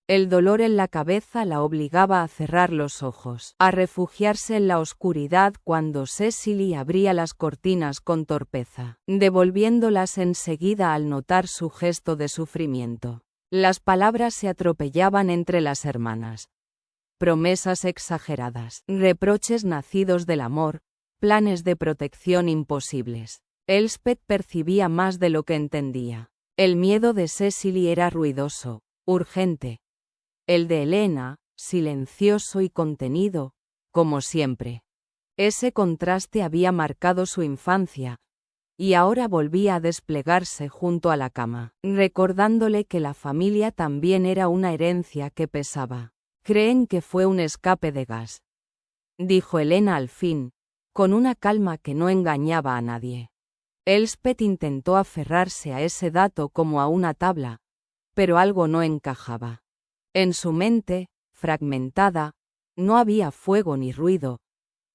El dolor en la cabeza la obligaba a cerrar los ojos, a refugiarse en la oscuridad cuando Cecily abría las cortinas con torpeza, devolviéndolas enseguida al notar su gesto de sufrimiento. Las palabras se atropellaban entre las hermanas. Promesas exageradas, reproches nacidos del amor, planes de protección imposibles. Elspeth percibía más de lo que entendía. El miedo de Cecily era ruidoso, urgente. El de Elena, silencioso y contenido, como siempre. Ese contraste había marcado su infancia, y ahora volvía a desplegarse junto a la cama, recordándole que la familia también era una herencia que pesaba. «Creen que fue un escape de gas», dijo Elena al fin, con una calma que no engañaba a nadie. Elspeth intentó aferrarse a ese dato como a una tabla, pero algo no encajaba. En su mente, fragmentada, no había fuego ni ruido,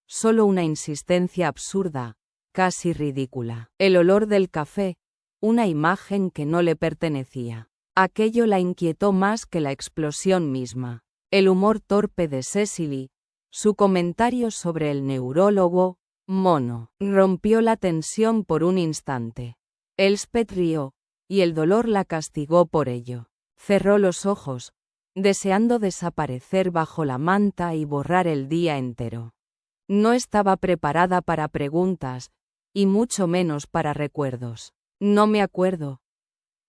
solo una insistencia absurda, casi ridícula. El olor del café, una imagen que no le pertenecía. Aquello la inquietó más que la explosión misma. El humor torpe de Cecily, su comentario sobre el neurólogo, mono, rompió la tensión por un instante. Elspeth rió, y el dolor la castigó por ello. Cerró los ojos, deseando desaparecer bajo la manta y borrar el día entero. No estaba preparada para preguntas, y mucho menos para recuerdos. «No me acuerdo»,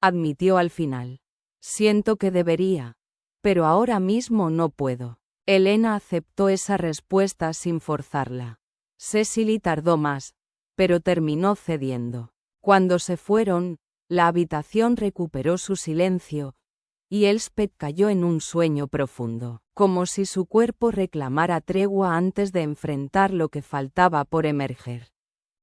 admitió al final. «Siento que debería, pero ahora mismo no puedo». Elena aceptó esa respuesta sin forzarla. Cecily tardó más, pero terminó cediendo. Cuando se fueron, la habitación recuperó su silencio, y Elspeth cayó en un sueño profundo, como si su cuerpo reclamara tregua antes de enfrentar lo que faltaba por emerger.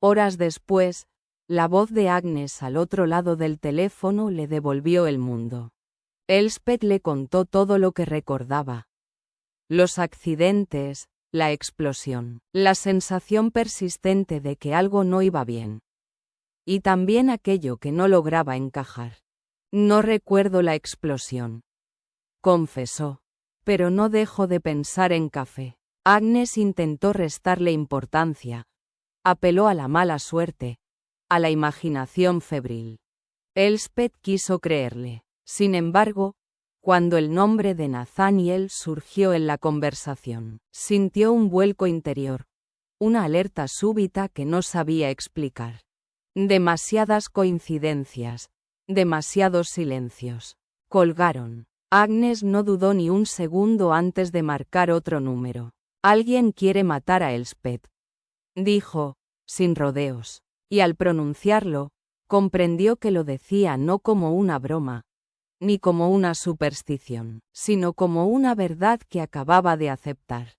Horas después, la voz de Agnes al otro lado del teléfono le devolvió el mundo. Elspeth le contó todo lo que recordaba. Los accidentes, la explosión, la sensación persistente de que algo no iba bien. Y también aquello que no lograba encajar. «No recuerdo la explosión», confesó, «pero no dejo de pensar en café». Agnes intentó restarle importancia. Apeló a la mala suerte, a la imaginación febril. Elspeth quiso creerle. Sin embargo, cuando el nombre de Nathaniel surgió en la conversación, sintió un vuelco interior, una alerta súbita que no sabía explicar. Demasiadas coincidencias, demasiados silencios. Colgaron. Agnes no dudó ni un segundo antes de marcar otro número. «Alguien quiere matar a Elspeth», dijo, sin rodeos, y al pronunciarlo, comprendió que lo decía no como una broma, ni como una superstición, sino como una verdad que acababa de aceptar.